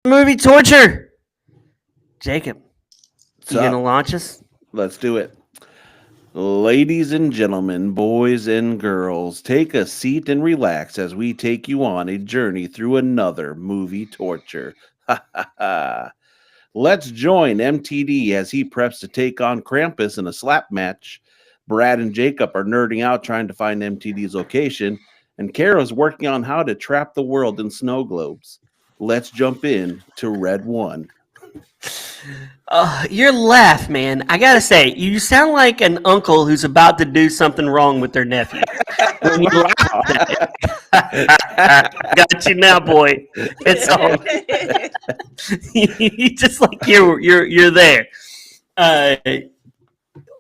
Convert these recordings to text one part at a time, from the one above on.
Movie torture. Jacob, What's you gonna up? launch us? Let's do it. Ladies and gentlemen, boys and girls, take a seat and relax as we take you on a journey through another movie torture. Ha ha ha. Let's join MTD as he preps to take on Krampus in a slap match. Brad and Jacob are nerding out trying to find MTD's location, and Kara's working on how to trap the world in snow globes. Let's jump in to Red One. Your laugh, man. I gotta say, you sound like an uncle who's about to do something wrong with their nephew. When you laugh at it. Got you now, boy. It's all. You just like you're there. Uh,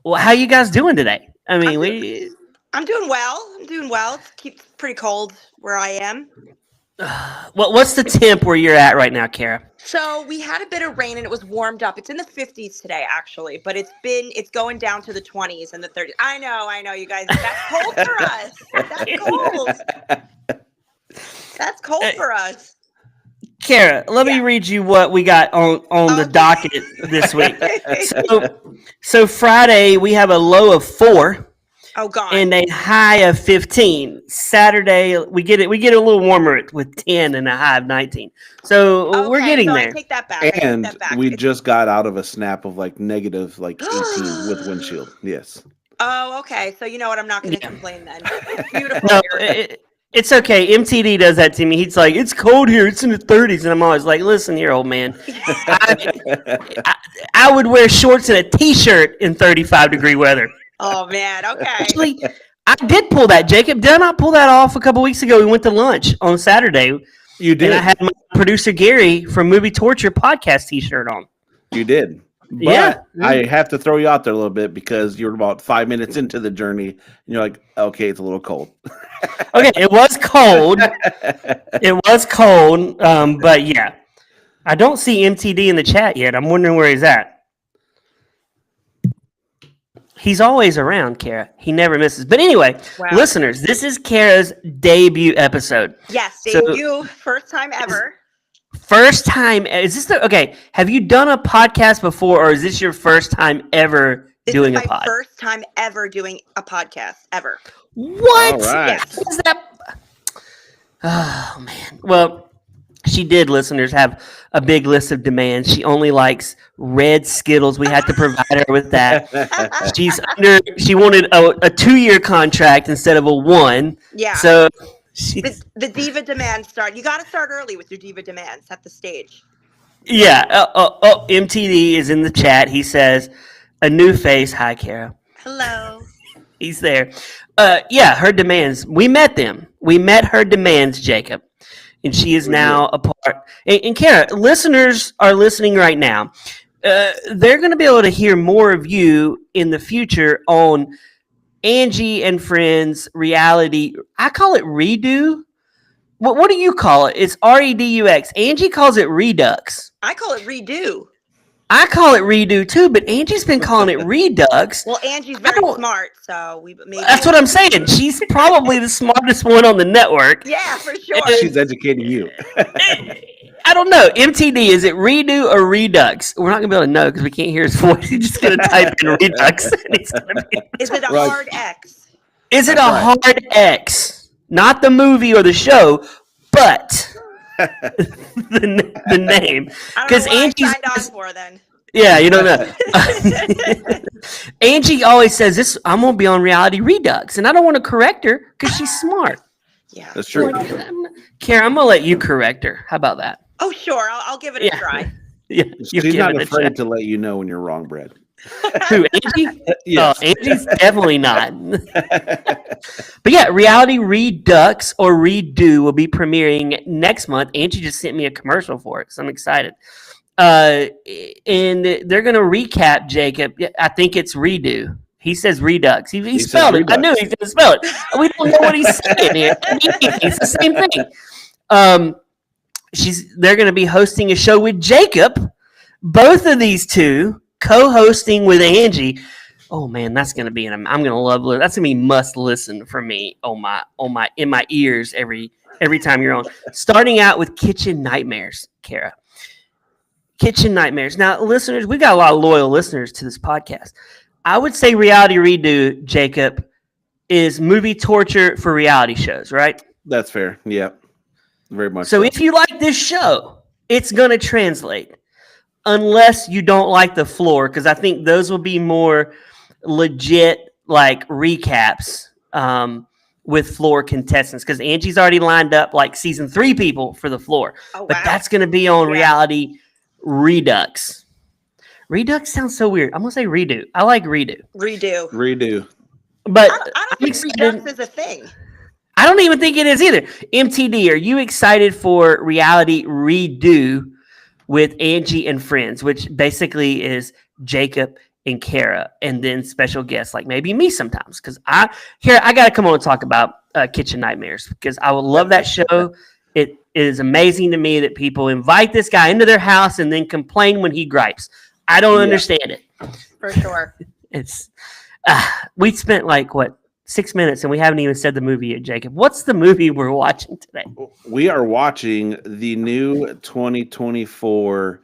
well, how you guys doing today? I mean, I'm doing well. It keeps pretty cold where I am. what's the temp where you're at right now, Kara? So we had a bit of rain and it was warmed up. It's in the 50s today, actually, but it's going down to the 20s and the 30s. I know, you guys. That's cold for us. That's cold. That's cold for us. Kara, let me read you what we got on the docket this week. So Friday we have a low of 4. Oh God. And a high of 15. Saturday we get a little warmer with 10 and a high of 19. So we're getting there. I take that back. And we just got out of a snap of negative 18 with windshield. Yes. Oh, okay. So you know what? I'm not going to complain then. Beautiful. No, it's okay. MTD does that to me. He's like, it's cold here. It's in the 30s. And I'm always like, listen here, old man. I would wear shorts and a T-shirt in 35-degree weather. Oh, man. Okay. Actually, I did pull that, Jacob. Did I not pull that off a couple weeks ago? We went to lunch on Saturday. You did. And I had my producer Gary from Movie Torture podcast T-shirt on. You did. But I have to throw you out there a little bit because you're about 5 minutes into the journey and you're like, okay, it's a little cold. Okay, it was cold. But yeah. I don't see MTD in the chat yet. I'm wondering where he's at. He's always around, Kara. He never misses. But anyway, listeners, this is Kara's debut episode. Yes, debut, first time ever. First time. Is this okay? Have you done a podcast before, or is this your first time ever doing a pod? This is my first time ever doing a podcast, ever. What? All right. Yes. What is that? Oh, man. Well, she did, listeners, have a big list of demands. She only likes red Skittles. We had to provide her with that. She wanted a 2-year contract instead of a 1. Yeah. So the diva demands start. You got to start early with your diva demands. Set the stage. Yeah. MTD is in the chat. He says, a new face. Hi, Kara. Hello. He's there. Yeah, her demands. We met them. We met her demands, Jacob. And she is now a part. And Kara, listeners are listening right now. They're going to be able to hear more of you in the future on Angie and Friends reality. I call it redo. What do you call it? It's REDUX. Angie calls it redux. I call it redo. I call it redo too, but Angie's been calling it redux. Well, Angie's very smart, so maybe. That's what I'm saying. She's probably the smartest one on the network. Yeah, for sure. She's educating you. I don't know. MTD, is it redo or redux? We're not going to be able to know because we can't hear his voice. He's just going to type in redux. And he's gonna be... Is it a hard X? Is it a hard X? Not the movie or the show, but the name. Because Angie's signed on for then. Yeah, you don't know. Angie always says this. I'm gonna be on Reality Redux, and I don't want to correct her because she's smart. Yeah, that's true. Kara, I'm gonna let you correct her. How about that? Oh, sure. I'll give it a try. Yeah, she's not afraid to let you know when you're wrong, Brad. Who, Angie? Yes. Oh, Angie's definitely not. But yeah, Reality Redux or Redo will be premiering next month. Angie just sent me a commercial for it, so I'm excited. And they're going to recap, Jacob. I think it's redo. He says redux. He spelled it. Redux. I knew he was going to spell it. We don't know what he's saying here. It's the same thing. They're going to be hosting a show with Jacob. Both of these two co-hosting with Angie. Oh man, that's going to be I'm going to love it. That's going to be must listen for me in my ears every every time you're on. Starting out with Kitchen Nightmares, Kara. Kitchen Nightmares. Now, listeners, we got a lot of loyal listeners to this podcast. I would say Reality Redo, Jacob, is movie torture for reality shows, right? That's fair. Yeah, very much. So if you like this show, it's going to translate. Unless you don't like The Floor, because I think those will be more legit like recaps with Floor contestants. Because Angie's already lined up like season 3 people for The Floor, Oh, but wow. that's going to be on Yeah. Reality Redux. Redux sounds so weird. I'm gonna say redo. I like redo, Redo. but I don't I'm think excited. Redux is a thing. I don't even think it is either. MTD, are you excited for Reality Redo with Angie and friends, which basically is Jacob and Kara, and then special guests like maybe me sometimes? Because I got to come on and talk about Kitchen Nightmares because I would love that show. It is amazing to me that people invite this guy into their house and then complain when he gripes. I don't understand it. For sure. It's we spent like 6 minutes and we haven't even said the movie yet, Jacob. What's the movie we're watching today? We are watching the new 2024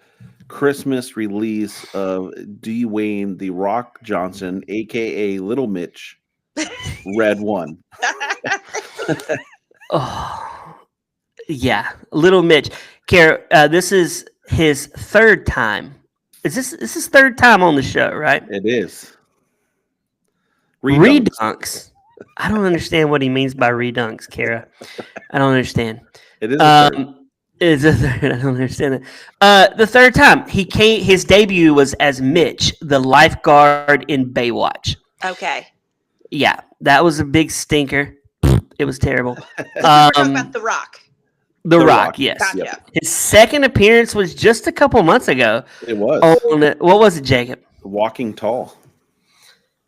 Christmas release of Dwayne The Rock Johnson, aka Little Mitch, Red One. Oh, yeah, Little Mitch. Kara, this is his third time. This is third time on the show, right? It is. Redunks. I don't understand what he means by redunks, Kara. I don't understand. It is. A third. It's a third. I don't understand it. The third time he came, his debut was as Mitch, the lifeguard in Baywatch. Okay. Yeah, that was a big stinker. It was terrible. We're talking about The Rock. The The Rock, Rock. yes. Gotcha. Yep. His second appearance was just a couple months ago. It was On what was it, Jacob? Walking Tall.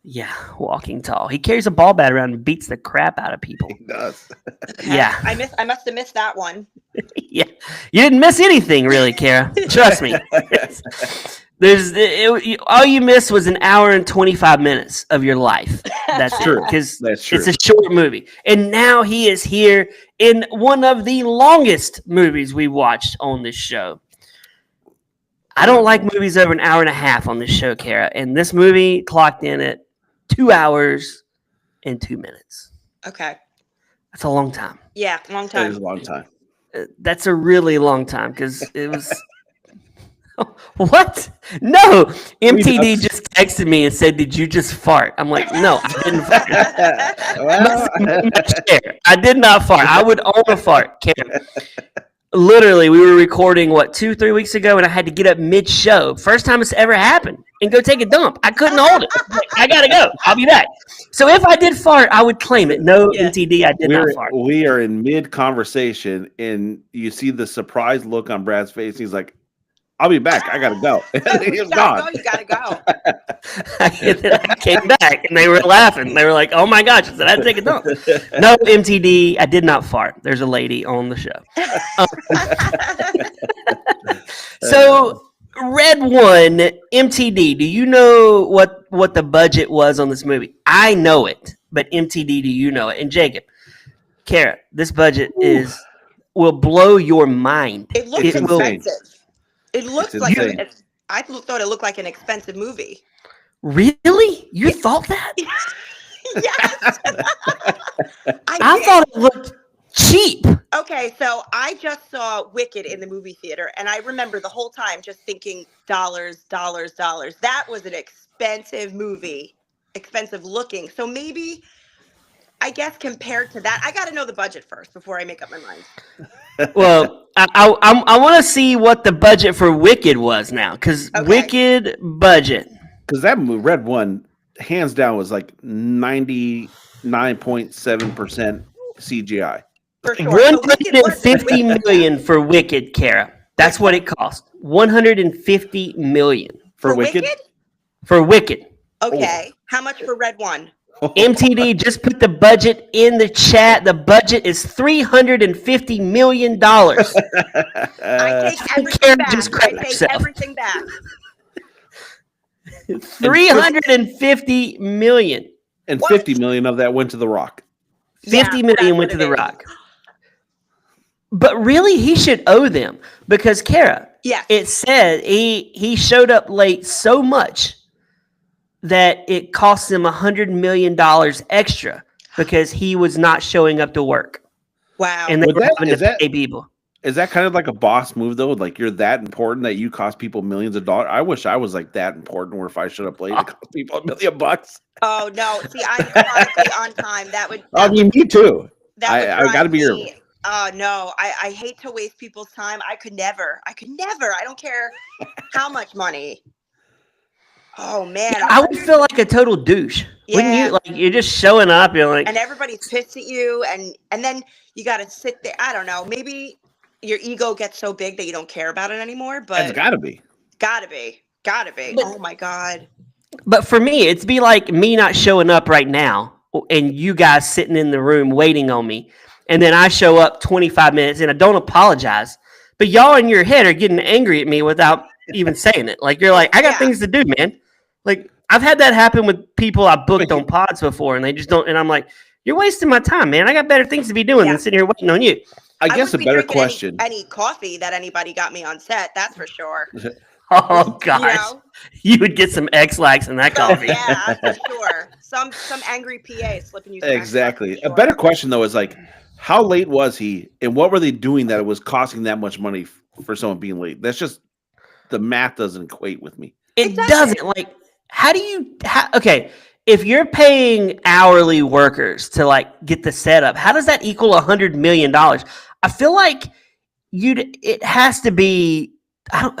Yeah, Walking Tall. He carries a ball bat around and beats the crap out of people. He does. Yeah. I must have missed that one. Yeah, you didn't miss anything, really, Kara. Trust me. All you missed was an hour and 25 minutes of your life. That's True. because That's true. it's a short movie, and now he is here in one of the longest movies we watched on this show. I don't like movies over an hour and a half on this show, Kara, and this movie clocked in at 2 hours and 2 minutes. Okay. That's a long time. Yeah, long That is time. a long time. That's a really long time because it was. What? No. MTD just texted me and said, "Did you just fart?" I'm like, "No, I didn't fart." Well, I did not fart. I would own a fart. Karen. Literally, we were recording 2-3 weeks ago, and I had to get up mid-show. First time it's ever happened, and go take a dump. I couldn't hold it. I gotta go. I'll be back. So if I did fart, I would claim it. No, Yeah. MTD, I did not fart. we are in mid conversation, and you see the surprised look on Brad's face. He's like, "I'll be back. I gotta go." He's You gone. gotta go. I came back and they were laughing. They were like, "Oh my gosh!" I said, "I had to take a dump." No, MTD, I did not fart. There's a lady on the show. So, Red One, MTD. Do you know what the budget was on this movie? I know it, but MTD, do you know it? And Jacob, Kara, this budget will blow your mind. It looks It will- expensive. It looks It's like insane. I thought it looked like an expensive movie. Really? You thought that? Yes. I did. thought it looked cheap. Okay, so I just saw Wicked in the movie theater, and I remember the whole time just thinking dollars. That was an expensive movie, expensive looking. So maybe, I guess compared to that, I got to know the budget first before I make up my mind. Well, I want to see what the budget for Wicked was now, because Okay. Wicked budget. Because that movie, Red One, hands down, was like 99.7% CGI. For sure. So Wicked was- 150 million for Wicked, Kara. That's what it cost. 150 million For For Wicked? Wicked? for Wicked. Okay. How much for Red One? MTD just put the budget in the chat. The budget is $350 million. I take Karen everything back. just I crapped take herself. everything back. 350 million. And What? 50 million of that went to The Rock. 50 Yeah, million that's went what to it The is. Rock. But really, he should owe them because Kara, Yes. it said he showed up late so much that it cost him $100 million extra because he was not showing up to work, Wow. and they Would were that- having is to that- pay people. Is that kind of like a boss move though? Like you're that important that you cost people millions of dollars? I wish I was like that important where if I showed up late, it cost people $1 million. Oh no! See, I'm chronically on time. That would. I mean, me too. That would I gotta drive be me- Oh no! I hate to waste people's time. I could never. I don't care how much money. Oh man! I would feel like a total douche, wouldn't Yeah. you? Like you're just showing up, you're like, And everybody's pissed at you, and then you got to sit there. I don't know. Maybe your ego gets so big that you don't care about it anymore. It's But gotta be. gotta be. But- Oh my god! but for me, it'd be like me not showing up right now, and you guys sitting in the room waiting on me, and then I show up 25 minutes and I don't apologize, but y'all in your head are getting angry at me without even saying it. Like you're like, I got Yeah. things to do, man. Like I've had that happen with people I booked on pods before, and they just don't. And I'm like, you're wasting my time, man. I got better things to be doing Yeah. than sitting here waiting on you. I guess a wouldn't be better drinking question. Any coffee that anybody got me on set? That's for sure. Oh You gosh, know? you would get some X-Lax in that coffee. Yeah, for sure. Some angry PA slipping you. some X-Lax, Exactly. for A sure. better question though is like, how late was he, and what were they doing that it was costing that much money for someone being late? That's just the math doesn't equate with me. It It doesn't. doesn't. Like, how do you? Okay, if you're paying hourly workers to like get the setup, how does that equal $100 million? I feel like it has to be.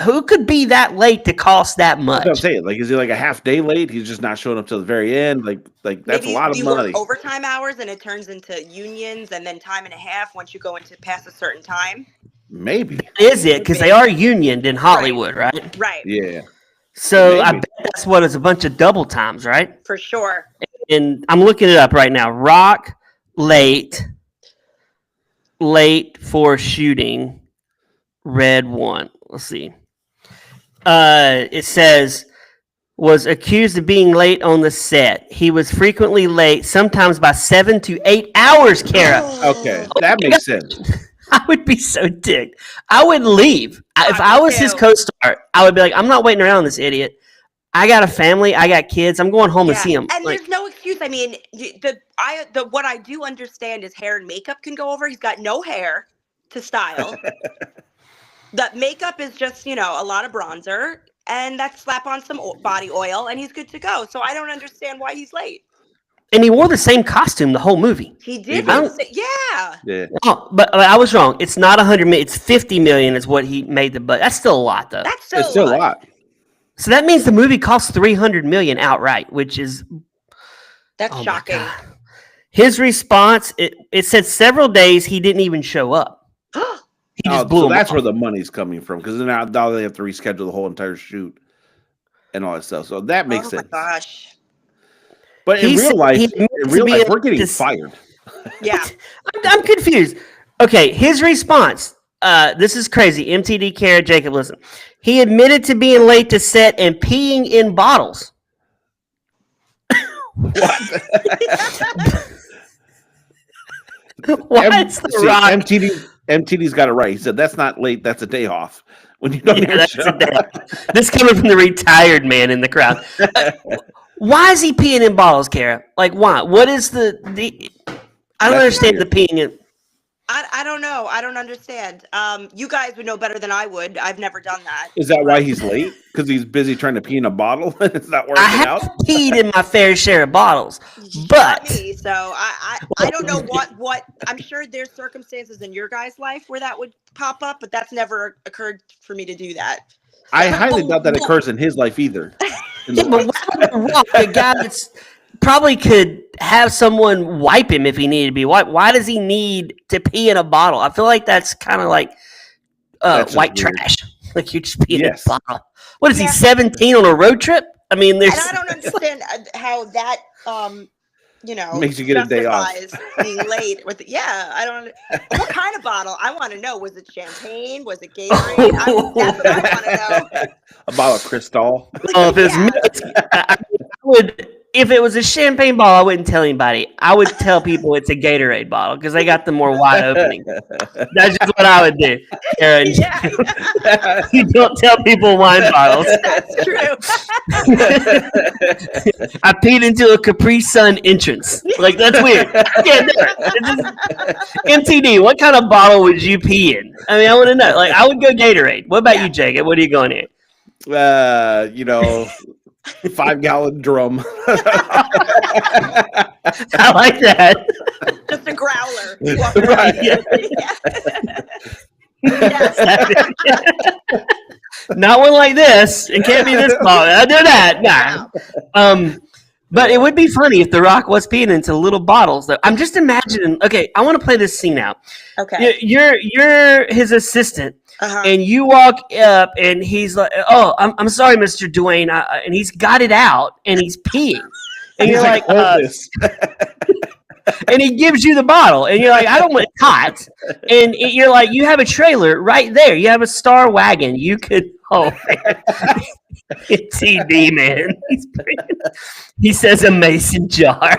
Who could be that late to cost that That's what I'm much? saying. Like, is he like a half day late? He's just not showing up till the very end. Like that's Maybe a lot of you money. work overtime hours and it turns into unions and then time and a half once you go into past a certain time. Maybe. Is it because they are unioned in Hollywood, right? Right. Yeah. So I Maybe. bet that's what it's a bunch of double times, right? For sure. And I'm looking it up right now. Rock late for shooting. Red one. Let's see. It says was accused of being late on the set. He was frequently late, sometimes by 7 to 8 hours. Kara, Okay, that makes sense. I would be so ticked. I would leave if I was his too. co-star. I would be like, I'm not waiting around this idiot. I got a family. I got kids. I'm going home to see him. And Like, there's no excuse. I mean, what I do understand is hair and makeup can go over. He's got no hair to style. The makeup is just, a lot of bronzer, and that's slap on some body oil, and he's good to go. So I don't understand why he's late. and he wore the same costume the whole movie. He did. did. Yeah. Yeah. Oh, but I was wrong. It's not 100 million. It's 50 million is what he made the budget. That's still a lot, though. That's still, It's still a lot. So that means the movie cost 300 million outright, which is That's oh my shocking. God. His response. It said several days he didn't even show up. He just blew So him that's off. where the money's coming from because now they have to reschedule the whole entire shoot and all that stuff. So that makes Oh sense. my gosh. But in He said real life, he admitted to we're being getting dis- fired. Yeah. I'm confused. Okay, his response. This is crazy. MTD Kara Jacob, listen. He admitted to being late to set and peeing in bottles. Why is the Rock? MTD's got it right. He said that's not late. That's a day off. When you don't Yeah, even that's show a day. This coming from the retired man in the crowd. Why is he peeing in bottles, Kara? Like, why? What is the? I don't That's understand weird. the peeing in. I don't know. I don't understand. You guys would know better than I would. I've never done that. Is that why he's late? Because he's busy trying to pee in a bottle and it's not working I have out? peed in my fair share of bottles, Not but me, so I don't know what I'm sure there's circumstances in your guys' life where that would pop up, but that's never occurred for me to do that. I highly doubt that occurs in his life either. yeah, but why would the Rock, a guy that's probably could have someone wipe him if he needed to be wiped? Why does he need to pee in a bottle? I feel like that's kind of like That's white just weird. trash. Like you're just peeing Yes. in a bottle. What is he, Yeah. 17 on a road trip? I mean, there's. And I don't understand how that Makes you get a day off. justifies being late with I don't. What kind of bottle? I want to know. Was it champagne? Was it Gatorade? That's what I want to know. A bottle of Cristal. Oh, if it's Yeah. me, I would. if it was a champagne bottle, I wouldn't tell anybody. I would tell people it's a Gatorade bottle because they got the more wide opening. That's just what I would do, Karen. Yeah, You don't tell people wine bottles. that's true. I peed into a Capri Sun entrance. Like, that's weird. I can't do it. MTD, what kind of bottle would you pee in? I mean, I want to know. Like, I would go Gatorade. What about you, Jacob? What are you going here? 5-gallon drum. I like that. Just a growler. Right. Not one like this. It can't be this small. I'll do that. Nah. But it would be funny if The Rock was peeing into little bottles. Though I'm just imagining. Okay, I want to play this scene out. Okay. You're his assistant, Uh-huh. and you walk up, and he's like, "Oh, I'm sorry, Mr. Dwayne," and he's got it out, and he's peeing, and you're like, hold this. and he gives you the bottle, and you're like, I don't want it hot. And you're like, you have a trailer right there. You have a Star Wagon. You could, oh, man. TD, man. He says a mason jar.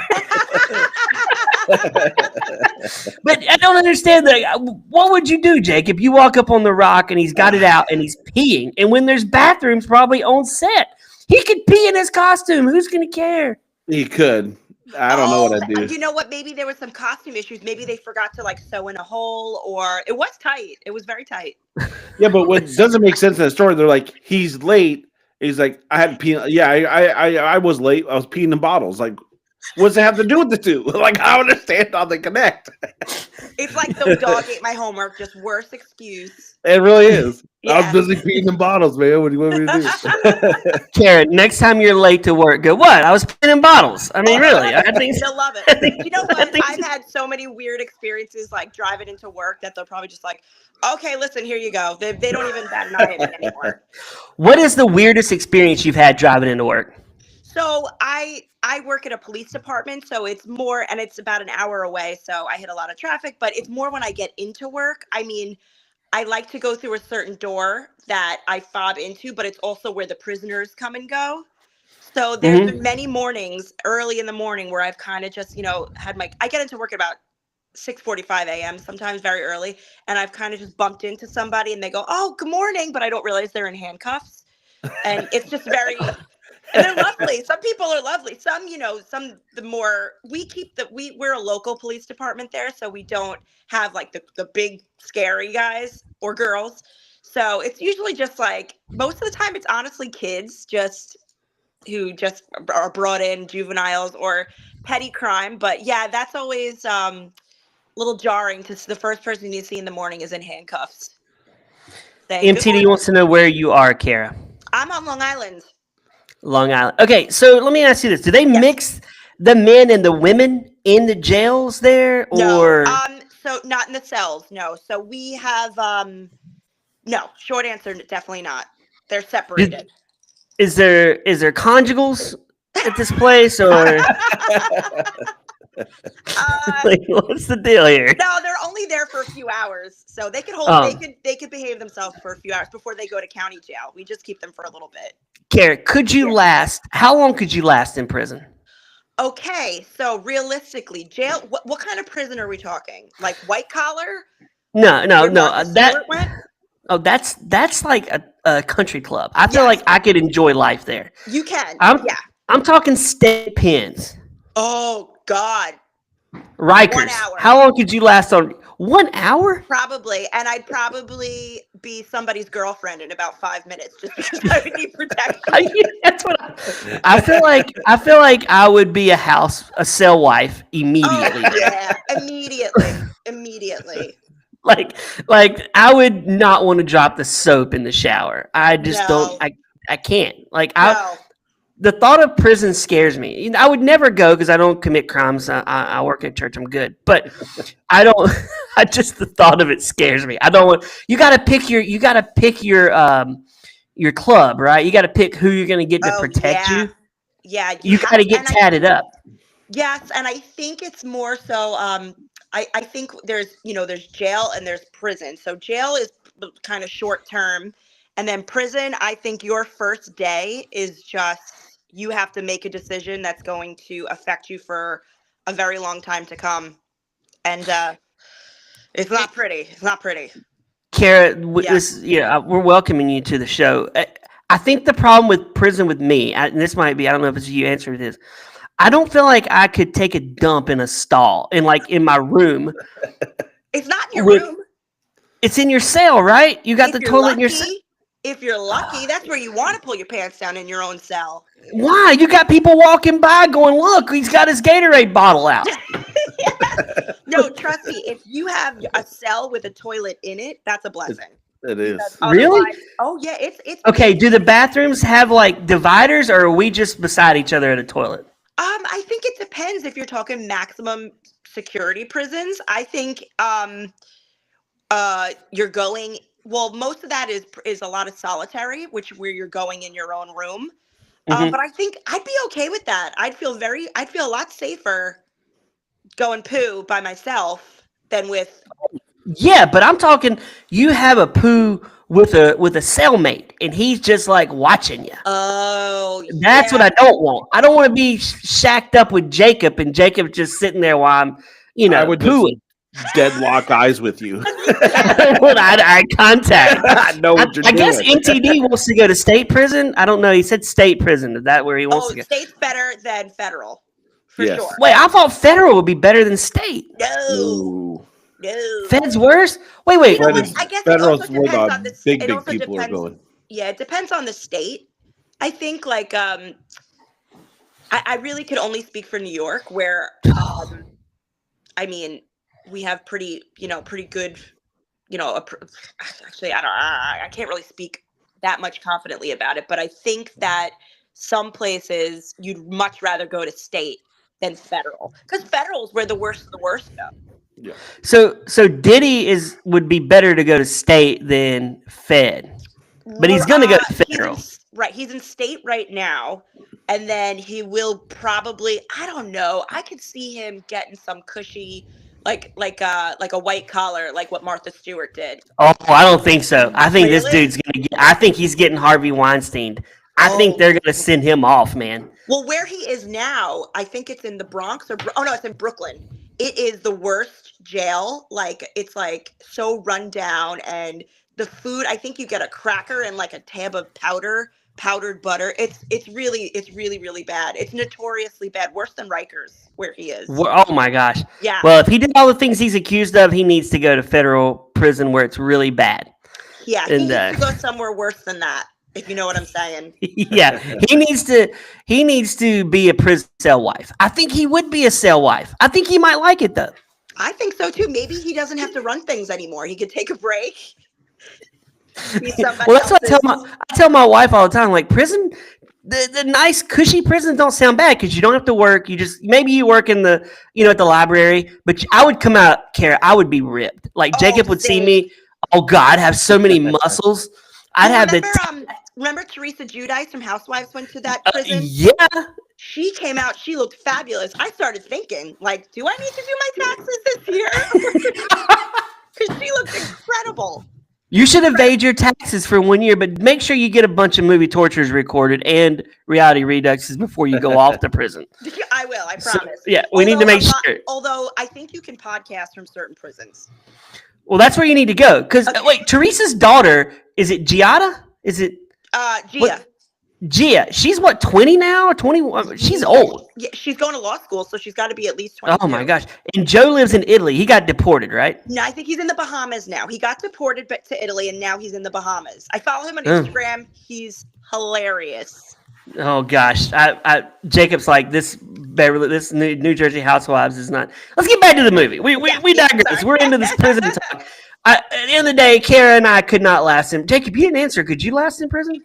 But I don't understand that. What would you do, Jake, if you walk up on The Rock and he's got it out and he's peeing? And when there's bathrooms probably on set, he could pee in his costume. Who's going to care? He could. I don't know what I'd do. You know what? Maybe there was some costume issues. Maybe they forgot to like sew in a hole, or it was tight. It was very tight. Yeah, but what doesn't make sense in the story, they're like, he's late. He's like, I had to pee. Yeah, I was late. I was peeing in bottles. Like, what does it have to do with the two? Like, I don't understand how they connect. It's like the dog ate my homework. Just worst excuse. It really is. I Yeah. was busy peeing in bottles, man. What do you want me to do? Karen, next time you're late to work, go, what? I was peeing in bottles. I mean, really. I think They'll love I it. think- You know I what? think- I've had so many weird experiences like driving into work that they're probably just like, okay, listen, here you go. They don't even bat an eye at me anymore. What is the weirdest experience you've had driving into work? So I work at a police department, so it's more, and it's about an hour away, so I hit a lot of traffic, but it's more when I get into work. I mean, I like to go through a certain door that I fob into, but it's also where the prisoners come and go. So there's been many mornings early in the morning where I've kind of just, I get into work at about 6:45 a.m., sometimes very early, and I've kind of just bumped into somebody and they go, oh, good morning, but I don't realize they're in handcuffs. And it's just very, and they're lovely. Some people are lovely. Some, we're a local police department there, so we don't have like the big scary guys or girls. So it's usually just like, most of the time it's honestly kids who just are brought in, juveniles or petty crime. But yeah, that's always a little jarring to the first person you see in the morning is in handcuffs. Saying, "Good MTD morning." wants to know where you are, Kara. I'm on Long Island. Long Island. Okay, so let me ask you this. Do they mix the men and the women in the jails there? Or No, so not in the cells, no. So we have no, short answer, definitely not. They're separated. is there conjugals at this place, or like, what's the deal here? No, they're only there for a few hours, so they could hold. They could behave themselves for a few hours before they go to county jail. We just keep them for a little bit. Kara, could you last? How long could you last in prison? Okay, so realistically, jail. What kind of prison are we talking? Like white collar? No. Martha Stewart went? That's like a country club. I feel Yes. like I could enjoy life there. You can. Yeah. I'm talking state pens. Oh God. Rikers. 1 hour. How long could you last on 1 hour? Probably, and I'd probably be somebody's girlfriend in about 5 minutes just because I would need protection. That's what I feel like. I feel like I would be a cell wife immediately. Oh, yeah, immediately. Like I would not want to drop the soap in the shower. I just don't. I can't. Like No. the thought of prison scares me. I would never go because I don't commit crimes. I work at church. I'm good, but I don't. The thought of it scares me. I don't want. You got to pick your club, right? You got to pick who you're going to get to protect you. Yeah, You got to get tatted up. Yes, and I think it's more so. I think there's jail and there's prison. So jail is kind of short term, and then prison. I think your first day is just you have to make a decision that's going to affect you for a very long time to come. And it's not pretty. It's not pretty. Kara, Yeah. we're welcoming you to the show. I think the problem with prison with me, and this might be, I don't know if it's you answer this. I don't feel like I could take a dump in a stall in my room. It's not in your With- room. It's in your cell, right? You got If the you're toilet in your lucky- cell. If you're lucky, that's where you want to pull your pants down in your own cell. Why? You got people walking by going, look, he's got his Gatorade bottle out. No, trust me. If you have a cell with a toilet in it, that's a blessing. It is. Really? Otherwise- Oh yeah, it's Okay, do the bathrooms have like dividers, or are we just beside each other at a toilet? I think it depends if you're talking maximum security prisons. I think you're going most of that is a lot of solitary, where you're going in your own room. Mhm. But I think I'd be okay with that. I'd feel a lot safer going poo by myself than with Yeah, but I'm talking you have a poo with a cellmate, and he's just like watching you. That's what I don't want. I don't want to be shacked up with Jacob, and Jacob just sitting there while I'm, I would pooing. just deadlock eyes with you. I don't want eye contact. I know what you're I doing. guess MTD wants to go to state prison. I don't know. He said state prison. Is that where he wants to go? state's better than federal. For Yes. sure. Wait, I thought federal would be better than state. No. Ooh. No. Fed's worse? Wait. You know That what? is- I guess it Federal's also where depends the on the big it also people are depends- going. Yeah, it depends on the state. I think I really could only speak for New York, where I mean, we have pretty good, actually I can't really speak that much confidently about it, but I think that some places you'd much rather go to state than federal, because federal is where the worst of the worst go. So Diddy would be better to go to state than Fed. But he's gonna go to federal. He's in state right now, and then he will probably. I don't know. I could see him getting some cushy, like a white collar, like what Martha Stewart did. Oh, I don't think so. I think this Really? dude's gonna get. I think he's getting Harvey Weinstein. I think they're gonna send him off, man. Well, where he is now, I think it's in the Bronx it's in Brooklyn. It is the worst jail. Like, it's like so run down, and the food, I think you get a cracker and like a tab of powdered butter. It's really, really bad. It's notoriously bad, worse than Rikers, where he is. Oh my gosh. Yeah. Well, if he did all the things he's accused of, he needs to go to federal prison where it's really bad. Yeah, he and, needs to go somewhere worse than that, if you know what I'm saying. Yeah, he needs to be a prison cell wife. I think he would be a cell wife. I think he might like it though. I think so too. Maybe he doesn't have to run things anymore. He could take a break. Be somebody Well, that's what else's- I tell my wife all the time. Like, prison, the nice cushy prisons don't sound bad because you don't have to work. You just maybe you work in the at the library, but I would come out, Kara. I would be ripped. Like Jacob would see same. me. Oh God, I'd have so many muscles. I'd have remember Teresa Giudice from Housewives went to that the prison? yeah. She came out, she looked fabulous. I started thinking, like, do I need to do my taxes this year? Because she looked incredible. You should evade your taxes for 1 year, but make sure you get a bunch of movie tortures recorded and reality reduxes before you go off to prison. I will, I So, promise. yeah, we need to make sure. Although I think you can podcast from certain prisons. Well, that's where you need to go. Because Okay. wait, Teresa's daughter, is it Giada? Is it Gia. Gia? She's what, 20 now or 21? She's old. Yeah, she's going to law school, so she's got to be at least 22. Oh my gosh! And Joe lives in Italy. He got deported, right? No, I think he's in the Bahamas now. He got deported back to Italy, and now he's in the Bahamas. I follow him on Oh. Instagram. He's hilarious. Oh gosh, Jacob's like this. This New Jersey Housewives is not. Let's get back to the movie. We digress. sorry. We're into this prison talk. At the end of the day, Kara and I could not last him. Jacob, you didn't answer. Could you last in prison?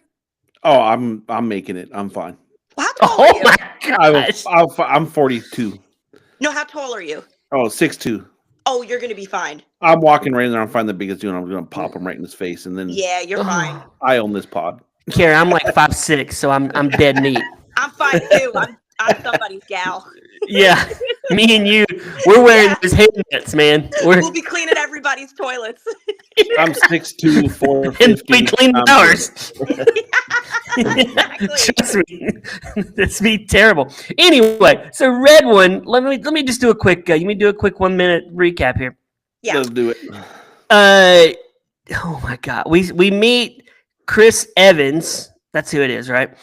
Oh, I'm making it. I'm fine. Well, how tall are Oh you? my gosh! I'm 42. No, how tall are you? Oh, 6'2". Oh, you're going to be fine. I'm walking right in there. I'm finding the biggest dude. I'm going to pop him right in his face, and then Yeah, you're fine. I own this pod. Kara, I'm like 5'6", so I'm dead meat. I'm fine too. I'm somebody's gal. Yeah, me and you, we're wearing those head nets, man. We'll be cleaning everybody's toilets. I'm 6'2", And 450. we clean I'm ours. Exactly. Trust me, this be terrible. Anyway, so red one. Let me just do a quick. You me do a quick 1 minute recap here. Yeah. Let's do it. Oh my God, we meet Chris Evans. That's who it is, right?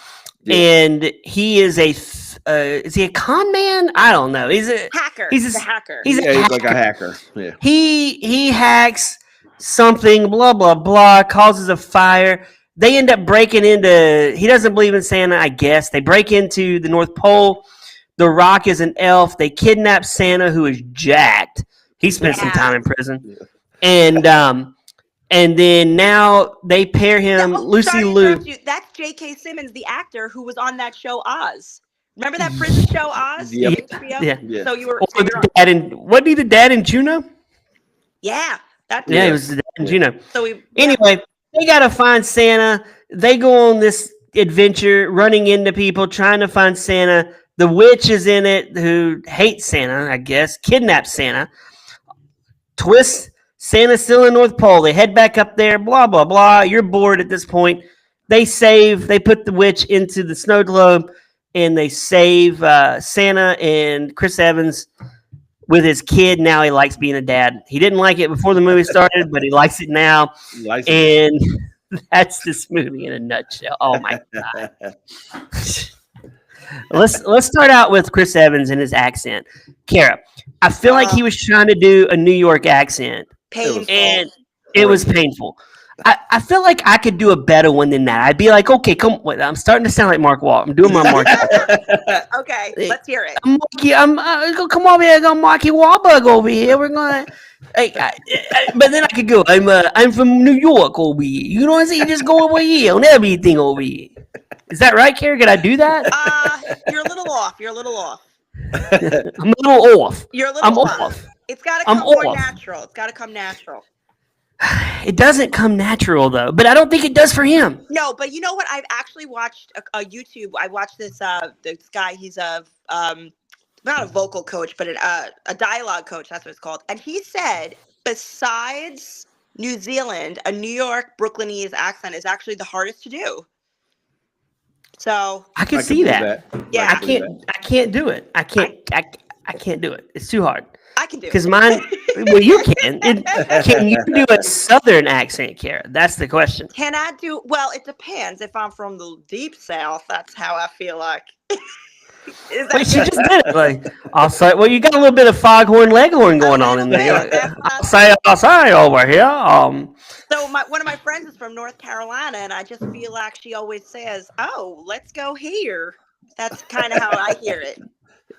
Yeah. And he is is he a con man? I don't know. He's a Hacker. He's a hacker. he's a Yeah, he's like a hacker. hacker. Yeah. He hacks something, blah blah blah, causes a fire. They end up breaking into. He doesn't believe in Santa, I guess. They break into the North Pole. The Rock is an elf. They kidnap Santa, who is jacked. He spent some Yeah. time in prison, Yeah. and then now they pair him. Lucy sorry to Liu. interrupt you. That's J.K. Simmons, the actor who was on that show Oz. Remember that prison show Oz? Yep. on HBO? Yeah. Yeah. So you were. Or So you're the on. dad in, wasn't he the dad in Juno? Yeah. That's Yeah, Yeah. he was the dad in Yeah. Juno. So we. Anyway, they gotta find Santa. They go on this adventure, running into people, trying to find Santa. The witch is in it, who hates Santa, I guess, kidnaps Santa. Twist, Santa's still in North Pole. They head back up there, blah, blah, blah. You're bored at this point. They put the witch into the snow globe, and they save Santa and Chris Evans with his kid. Now he likes being a dad. He didn't like it before the movie started, but he likes it now. License. And that's this movie in a nutshell. Oh my God. Let's start out with Chris Evans and his accent. Kara, I feel like he was trying to do a New York accent, Painful. and it was painful. I feel like I could do a better one than that. I'd be like, okay, wait, I'm starting to sound like Mark Wahlberg. I'm doing my Mark. Okay, let's hear it. Come over here, go Marky Wahlberg over here. We're gonna. But then I could go. I'm from New York over here. You know what I'm saying? You just go over here on everything over here. Is that right, Kara? Could I do that? You're a little off. You're a little off. I'm a little off. You're a little I'm off. off. It's got to I'm come more off. natural. It's got to come natural. It doesn't come natural though, but I don't think it does for him. No, but you know what? I've actually watched a YouTube. I watched this guy. He's a not a vocal coach, but a dialogue coach. That's what it's called. And he said, besides New Zealand, a New York Brooklynese accent is actually the hardest to do. So I can I see believe that. Yeah. I can't do it. I can't do it. It's too hard. I can do Because it. mine, well, you can. Can you do a Southern accent, Kara? That's the question. Can I do? Well, it depends. If I'm from the deep South, that's how I feel like. Is that Wait, she good? just did it. Like, I'll say, well, you got a little bit of foghorn leghorn going on in there. That's I'll say over here. So one of my friends is from North Carolina, and I just feel like she always says, "Oh, let's go here." That's kind of how I hear it.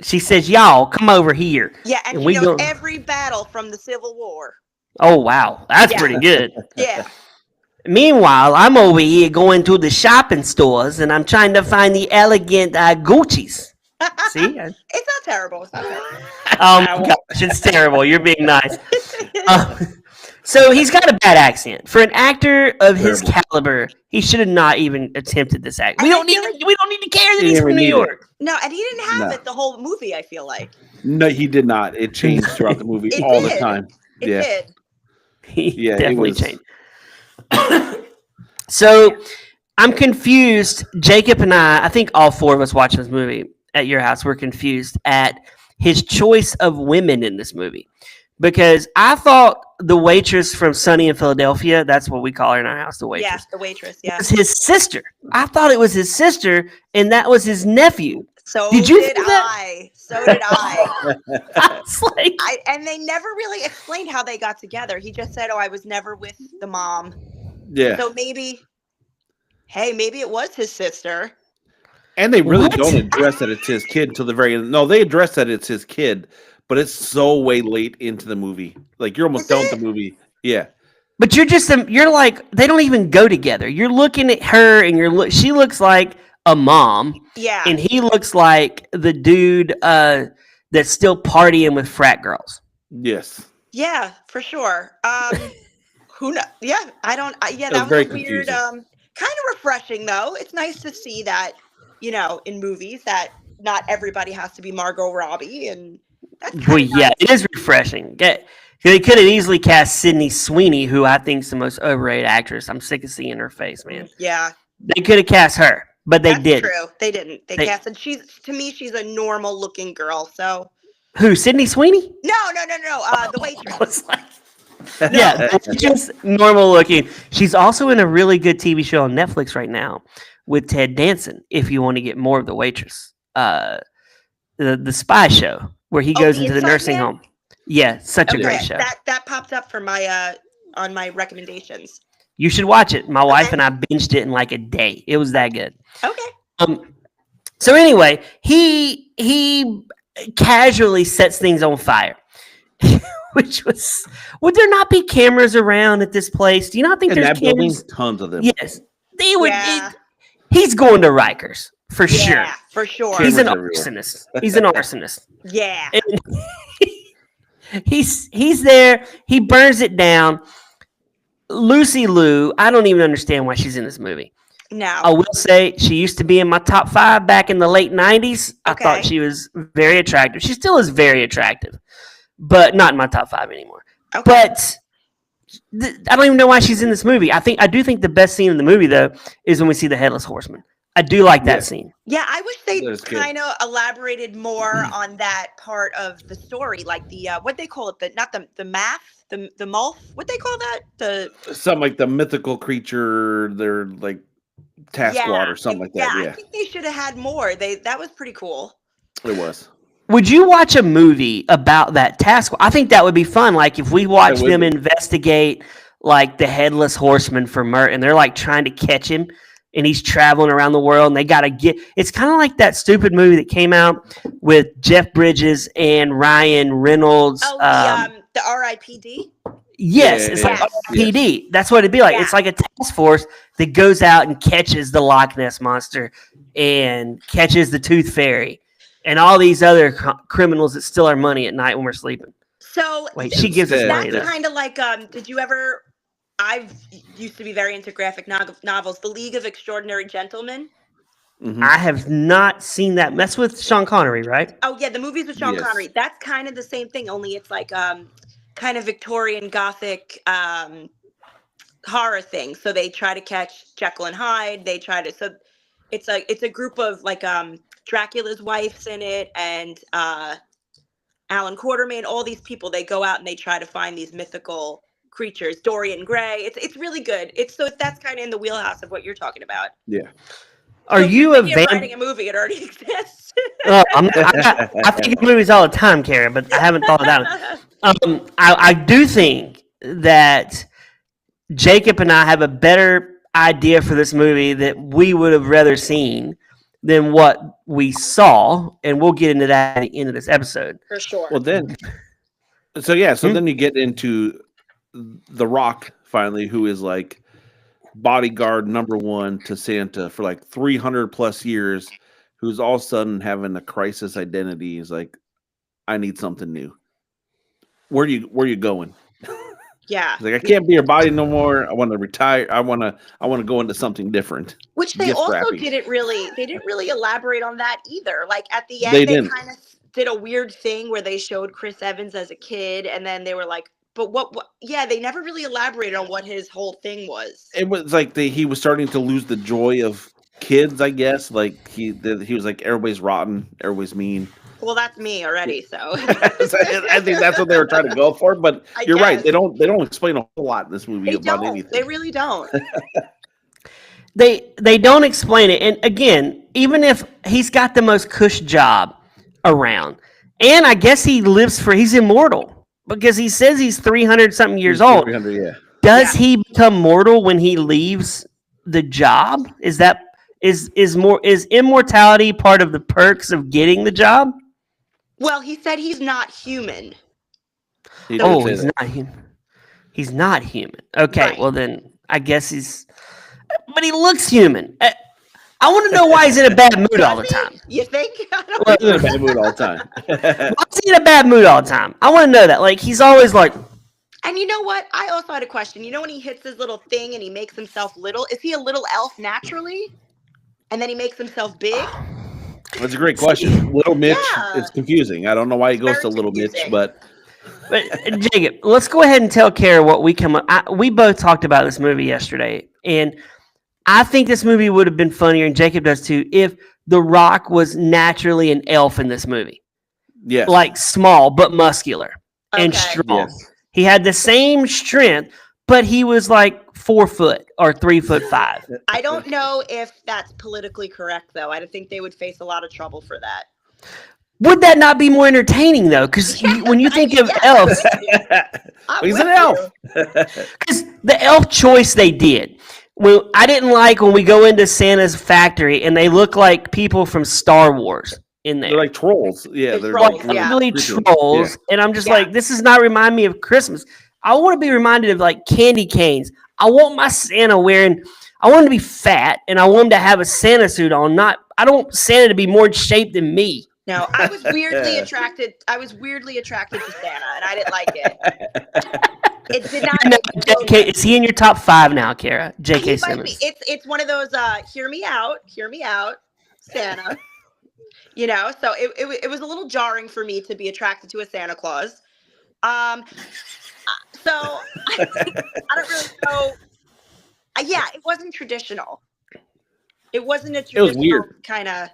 She says, "Y'all come over here." Yeah, and And she we knows go- every battle from the Civil War. Oh wow, that's Yeah. pretty good. Yeah, Meanwhile, I'm over here going to the shopping stores, and I'm trying to find the elegant Gucci's. See? it's not terrible. It's not terrible. Oh my gosh, it's terrible. You're being nice. So he's got a bad accent. For an actor of his caliber, he should have not even attempted this act. We And I don't need feel to care that He he's didn't from even New need it. York. No, and he didn't have No. it the whole movie. I feel like No, he did not. It changed throughout the movie It all the did. time. it Yeah. did. He Yeah, it definitely was- changed. So I'm confused. Jacob and I think all four of us watching this movie at your house were confused at his choice of women in this movie. Because I thought the waitress from Sunny in Philadelphia, that's what we call her in our house, the waitress, Yeah, the waitress. Yeah. was his sister. I thought it was his sister, and that was his nephew. So Did you did think that? I. So did I. I was like, And they never really explained how they got together. He just said, "Oh, I was never with the mom." Yeah. So maybe it was his sister. And they really What? don't address that it's his kid until the very end. No, they address that it's his kid, but it's so way late into the movie. Like you're almost Is done with it? the movie. Yeah. but you're like, they don't even go together. You're looking at her, and she looks like a mom, Yeah. and he looks like the dude that's still partying with frat girls. Yes. Yeah, for sure. Who knows? Yeah, I don't. Yeah, was that very was a weird. confusing. Kind of refreshing though. It's nice to see that, in movies that not everybody has to be Margot Robbie, and that's Well, kinda yeah, nice. it is refreshing. They could have easily cast Sydney Sweeney, who I think is the most overrated actress. I'm sick of seeing her face, man. Yeah. They could have cast her, but they That's didn't. true. They didn't. They casted. To me, she's a normal looking girl. So Who? Sydney Sweeney? no. The waitress. I was like, yeah, just normal looking. She's also in a really good TV show on Netflix right now with Ted Danson. If you want to get more of The Waitress, the spy show where he goes The into the Inside nursing Man? home. Yeah, such a Okay, great show. that popped up for my on my recommendations. You should watch it. My wife Okay. and I binged it in like a day. It was that good. Okay. So anyway, he casually sets things on fire. Which was, would there not be cameras around at this place? Do you not think In there's that building, cameras? tons of them. Yes, they would. Yeah. He's going to Rikers for sure. Yeah, for sure. He's an Cameras arsonist. He's an arsonist. Yeah. And he's there. He burns it down. Lucy Liu, I don't even understand why she's in this movie. No. I will say she used to be in my top 5 back in the late 90s. I Okay. thought she was very attractive. She still is very attractive, but not in my top 5 anymore. Okay. But I don't even know why she's in this movie. I do think the best scene in the movie though is when we see the Headless Horseman. I do like that Yeah. scene. Yeah, I wish they That's good. kind of elaborated more on that part of the story, like the what they call it, the math, the mulf, what they call that, the Something like the mythical creature, they're like Taskwad or something like that. I Yeah, think they should have had more. That was pretty cool. it was. Would you watch a movie about that task? I think that would be fun. Like if we watch would them be. investigate like the Headless Horseman for Mert, and they're like trying to catch him, and he's traveling around the world, and they got to get. It's kind of like that stupid movie that came out with Jeff Bridges and Ryan Reynolds. Oh, the RIPD. Yes, Yeah, it's yeah, like yeah. PD. That's what it'd be like. Yeah. It's like a task force that goes out and catches the Loch Ness monster and catches the Tooth Fairy and all these other criminals that steal our money at night when we're sleeping. So Wait, she gives us Instead, money. that's Though. kind of like did you ever? I've used to be very into graphic novels. The League of Extraordinary Gentlemen. Mhm. I have not seen that. That's with Sean Connery, right? Oh yeah, the movies with Sean Yes. Connery. That's kind of the same thing, only it's like kind of Victorian Gothic horror thing. So they try to catch Jekyll and Hyde. They try to it's a group of like Dracula's wife's in it and Alan Quartermain, all these people, they go out and they try to find these mythical creatures. Dorian Gray. It's really good. That's kind of in the wheelhouse of what you're talking about. Yeah. Are So if you a think you're van? writing a movie? It already exists. I think of movies all the time, Kara, but I haven't thought of that one. I do think that Jacob and I have a better idea for this movie that we would have rather seen than what we saw, and we'll get into that at the end of this episode. For sure. Well, then, so Hmm? then you get into The Rock finally, who is like bodyguard number 1 to Santa for like 300 plus years, who's all of a sudden having a crisis identity. He's like, I need something new. Where you going? Yeah. He's like, I can't be your body no more. I want to retire. I want to go into something different. Which they gift also wrapping. didn't really elaborate on that either. Like at the end, They they didn't. kind of did a weird thing where they showed Chris Evans as a kid, and then they were like, but what yeah, they never really elaborated on what his whole thing was. It was like he was starting to lose the joy of kids, I guess. Like he was like, everybody's rotten, everybody's mean. Well, that's me already, so So I think that's what they were trying to go for. But I you're right; guess. they don't explain a whole lot in this movie they about don't. anything. They really don't. They don't explain it, and again, even if he's got the most cush job around, and I guess he's immortal because he says he's 300 something years old. 300, yeah. Does he become mortal when he leaves the job? Is immortality part of the perks of getting the job? Well, he said he's not human. He did Oh, say he's that. not human. He's not human. Okay, Right. well then I guess but he looks human. I want to know why he's in a bad mood all the Does he? time. You think? I don't He's in a bad mood all the time. Why is he in a bad mood all the time? I want to know that. Like he's always like, And you know what? I also had a question. You know when he hits his little thing and he makes himself little? Is he a little elf naturally? And then he makes himself big? That's a great question. Little Mitch, Yeah. it's confusing. I don't know why he goes Very to Little Mitch, confusing. but but Jacob, let's go ahead and tell Kara what we come up. We both talked about this movie yesterday, and I think this movie would have been funnier, and Jacob does too, if The Rock was naturally an elf in this movie. Yes. Like small but muscular and strong. Yes. He had the same strength, but he was like 4 foot or 3'5". I don't know if that's politically correct, though. I think they would face a lot of trouble for that. Would that not be more entertaining though? Because when you think of elves, He's an elf. because the elf choice they did. Well, I didn't like when we go into Santa's factory and they look like people from Star Wars in there. They're like trolls. Yeah, They're they're trolls, like yeah. Really trolls, and I'm just Yeah. like, this does not remind me of Christmas. I want to be reminded of like candy canes. I want my Santa wearing. I want him to be fat, and I want him to have a Santa suit on. I don't want Santa to be more in shape than me. No, I was weirdly attracted. I was weirdly attracted to Santa, and I didn't like it. It did not. No, JK, is he in your top 5 now, Kara? J.K. He might Simmons. be. It's one of those. Hear me out, Santa. You know, so it was a little jarring for me to be attracted to a Santa Claus. So I don't really know. Yeah, it wasn't traditional. It wasn't a traditional was weird. kind of.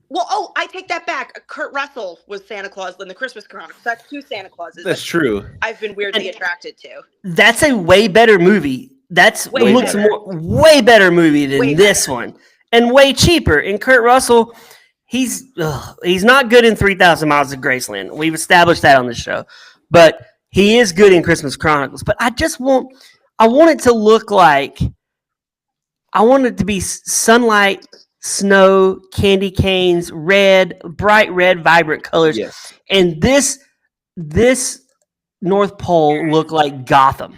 Well, I take that back. Kurt Russell was Santa Claus in the Christmas Chronicles. That's 2 Santa Clauses. That's true. I've been weirdly attracted to. That's a way better movie. That's Way looks better. way better movie than Way this one, and way cheaper. And Kurt Russell, he's not good in 3,000 Miles of Graceland. We've established that on the show, but he is good in Christmas Chronicles. But I want it to look like, I want it to be sunlight, snow, candy canes, red, bright red, vibrant colors. Yes. And this North Pole looked like Gotham.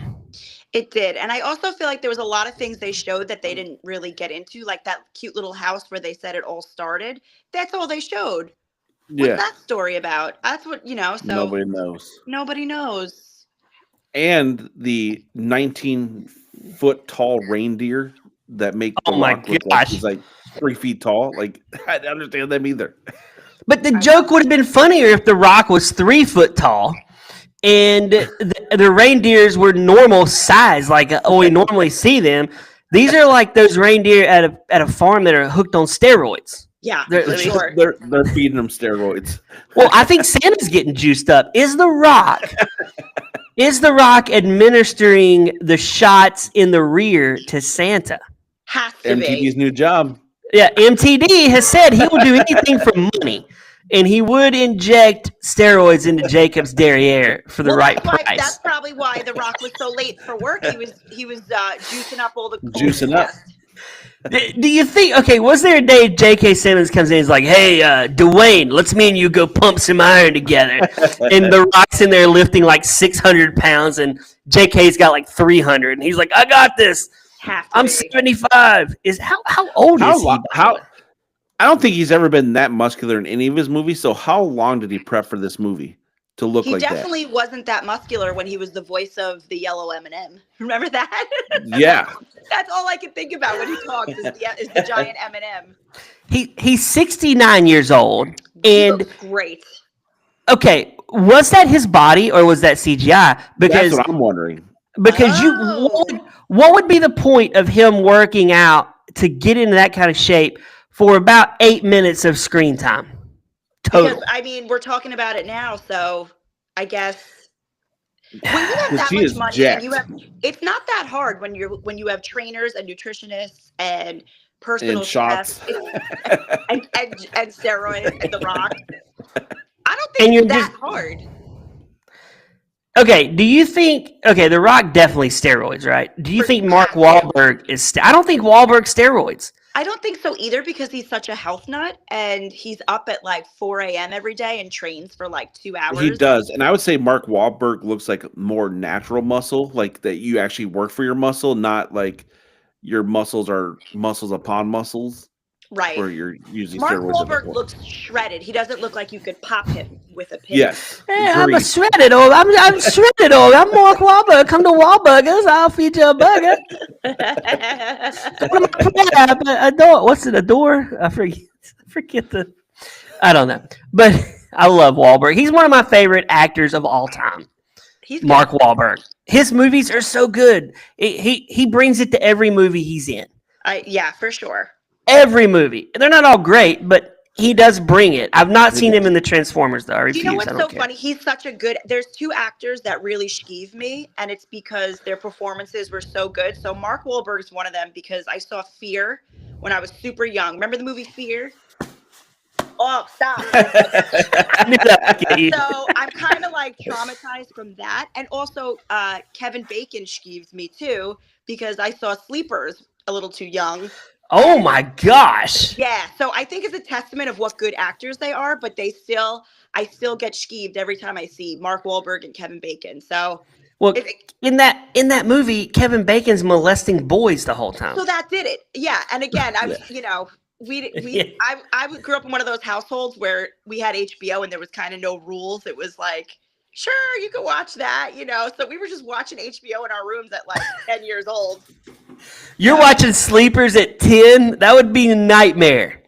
It did. And I also feel like there was a lot of things they showed that they didn't really get into, like that cute little house where they said it all started. That's all they showed. What's Yeah. that story about? That's what, so Nobody knows. nobody knows. And the 19-foot tall reindeer that make Oh The my Rock look like gosh. he's like 3 feet tall. Like, I don't understand them either. But the joke would have been funnier if The Rock was 3 foot tall and the reindeers were normal size, like we normally see them. These are like those reindeer at a farm that are hooked on steroids. Yeah, They're- for I mean, sure. They're feeding them steroids. Well, I think Santa's getting juiced up. Is The Rock administering the shots in the rear to Santa? Has to MTV's be. new job. Yeah, MTD has said he will do anything for money, and he would inject steroids into Jacob's derriere for the Well, right that's why- price. That's probably why The Rock was so late for work. He was juicing up all the Juicing up. Do you think? Okay, was there a day J.K. Simmons comes in and is like, "Hey, Dwayne, let's me and you go pump some iron together," and The Rock's in there lifting like 600 pounds, and J.K.'s got like 300, and he's like, "I got this. Have to I'm be. 75." Is how old is he? How? I don't think he's ever been that muscular in any of his movies. So how long did he prep for this movie to look He like definitely wasn't that muscular when he was the voice of the yellow M&M. Remember that? that? Yeah. That's all I can think about when he talks is the giant M&M. He's 69 years old, He and looks great. okay, was that his body or was that CGI? Because That's what I'm wondering. Oh. what would be the point of him working out to get into that kind of shape for about 8 minutes of screen time total? Because, I mean, we're talking about it now, so I guess when you have Because that he much is money, jacked. and it's not that hard when you have trainers and nutritionists and personal And shots. chefs and steroids and The Rock. I don't And think you're it's that just- hard. Okay, do you think? Okay, The Rock definitely steroids, right? Do you think Mark Wahlberg is? I don't think Wahlberg steroids. I don't think so either because he's such a health nut and he's up at like 4 a.m. every day and trains for like 2 hours. He does. And I would say Mark Wahlberg looks like more natural muscle, like that you actually work for your muscle, not like your muscles are muscles upon muscles, Right. where you're using Mark steroids. Wahlberg looks shredded. He doesn't look like you could pop him with a pin. Yes. Hey, I'm a Agreed. shredded old. I'm shredded old. I'm Mark Wahlberg. Come to Wahlburgers. I'll feed you a burger. Adore. What's it? Adore? I forget the. I don't know, but I love Wahlberg. He's one of my favorite actors of all time. He's good. Mark Wahlberg. His movies are so good. He brings it to every movie he's in. Yeah, for sure. Every movie. They're not all great, but he does bring it. I've not seen him in the Transformers, though. I refuse. Do you know what's I so don't care. funny? He's such a good. There's two actors that really skeeve me, and it's because their performances were so good. So Mark Wahlberg's one of them because I saw Fear when I was super young. Remember the movie Fear? Oh, stop. I knew that would get you. So I'm kind of like traumatized from that. And also Kevin Bacon skeeves me too because I saw Sleepers a little too young. Oh my gosh. Yeah, so I think it's a testament of what good actors they are, but I still get skeeved every time I see Mark Wahlberg and Kevin Bacon. So Well, in that movie, Kevin Bacon's molesting boys the whole time. so that did it. Yeah, and again, I was, I grew up in one of those households where we had HBO and there was kind of no rules. It was like, sure, you can watch that, So we were just watching HBO in our rooms at like 10 years old. You're watching Sleepers at 10? That would be a nightmare.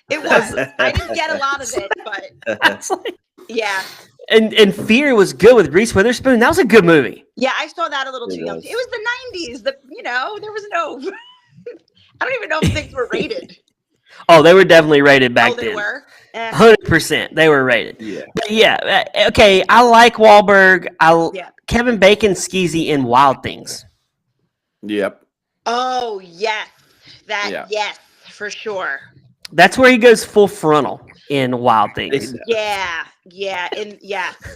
It was. I didn't get a lot of it, but yeah. And Fear was good with Reese Witherspoon. That was a good movie. Yeah, I saw that a little too young. It was the 90s. There was no. I don't even know if things were rated. Oh, they were definitely rated back they then. were? 100%. They were rated. Yeah. But yeah. Okay. I like Wahlberg. Kevin Bacon skeezy in Wild Things. Yep. Oh, yes. Yes, for sure. That's where he goes full frontal in Wild Things. Yeah,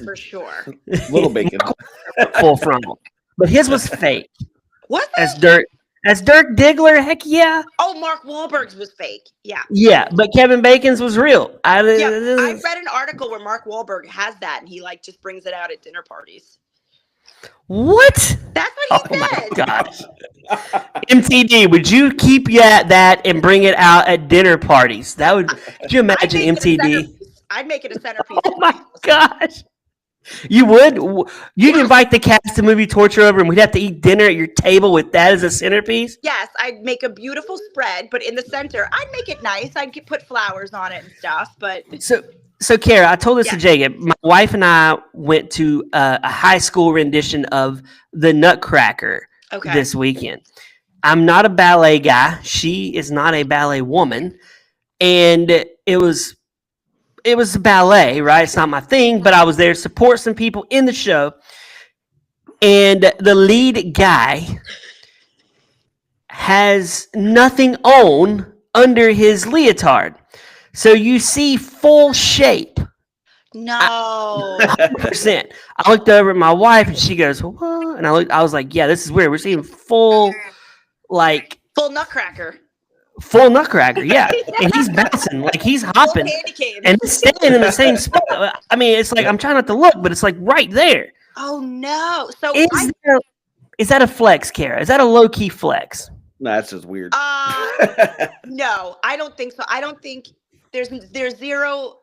for sure. Little Bacon. Full frontal. But his was fake. What? As Dirk Diggler, heck yeah. Oh, Mark Wahlberg's was fake. Yeah. Yeah, but Kevin Bacon's was real. I read an article where Mark Wahlberg has that and he just brings it out at dinner parties. What? That's what he said. Oh my gosh. MTD, would you keep that and bring it out at dinner parties? Could you imagine MTD? I'd make it a centerpiece. Oh my gosh. You would? You'd invite the cast to Movie Torture over and we'd have to eat dinner at your table with that as a centerpiece? Yes, I'd make a beautiful spread, but in the center, I'd make it nice. I'd put flowers on it and stuff, but... So Kara, I told this to Jacob. My wife and I went to a high school rendition of The Nutcracker this weekend. I'm not a ballet guy. She is not a ballet woman. And it was ballet, right? It's not my thing, but I was there to support some people in the show. And the lead guy has nothing on under his leotard. So you see full shape. No. 100%. I looked over at my wife and she goes, what? And I was like, yeah, this is weird. We're seeing full Nutcracker. Full Nutcracker, yeah. And he's bouncing, like he's hopping. And he's standing in the same spot. I mean, it's like, I'm trying not to look, but it's like right there. Oh, no. So is that a flex, Kara? Is that a low-key flex? No, that's just weird. No, I don't think so. I don't think there's zero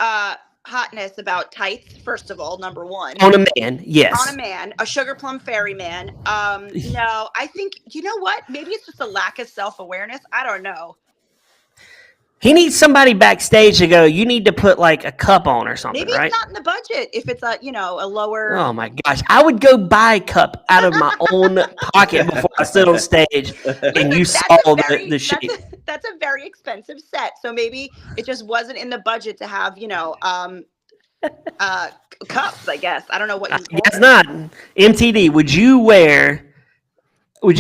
hotness about tights, first of all, number one. On a man, yes. On a man, a Sugar Plum Fairy man. No, I think, you know what? Maybe it's just a lack of self-awareness. I don't know. He needs somebody backstage to go, you need to put like a cup on or something, Maybe right? It's not in the budget if it's a lower. Oh my gosh. I would go buy a cup out of my own pocket before I stood on stage and you saw the shape. That's a very expensive set. So maybe it just wasn't in the budget to have, cups, I guess. I don't know what you It's not. MTD, would you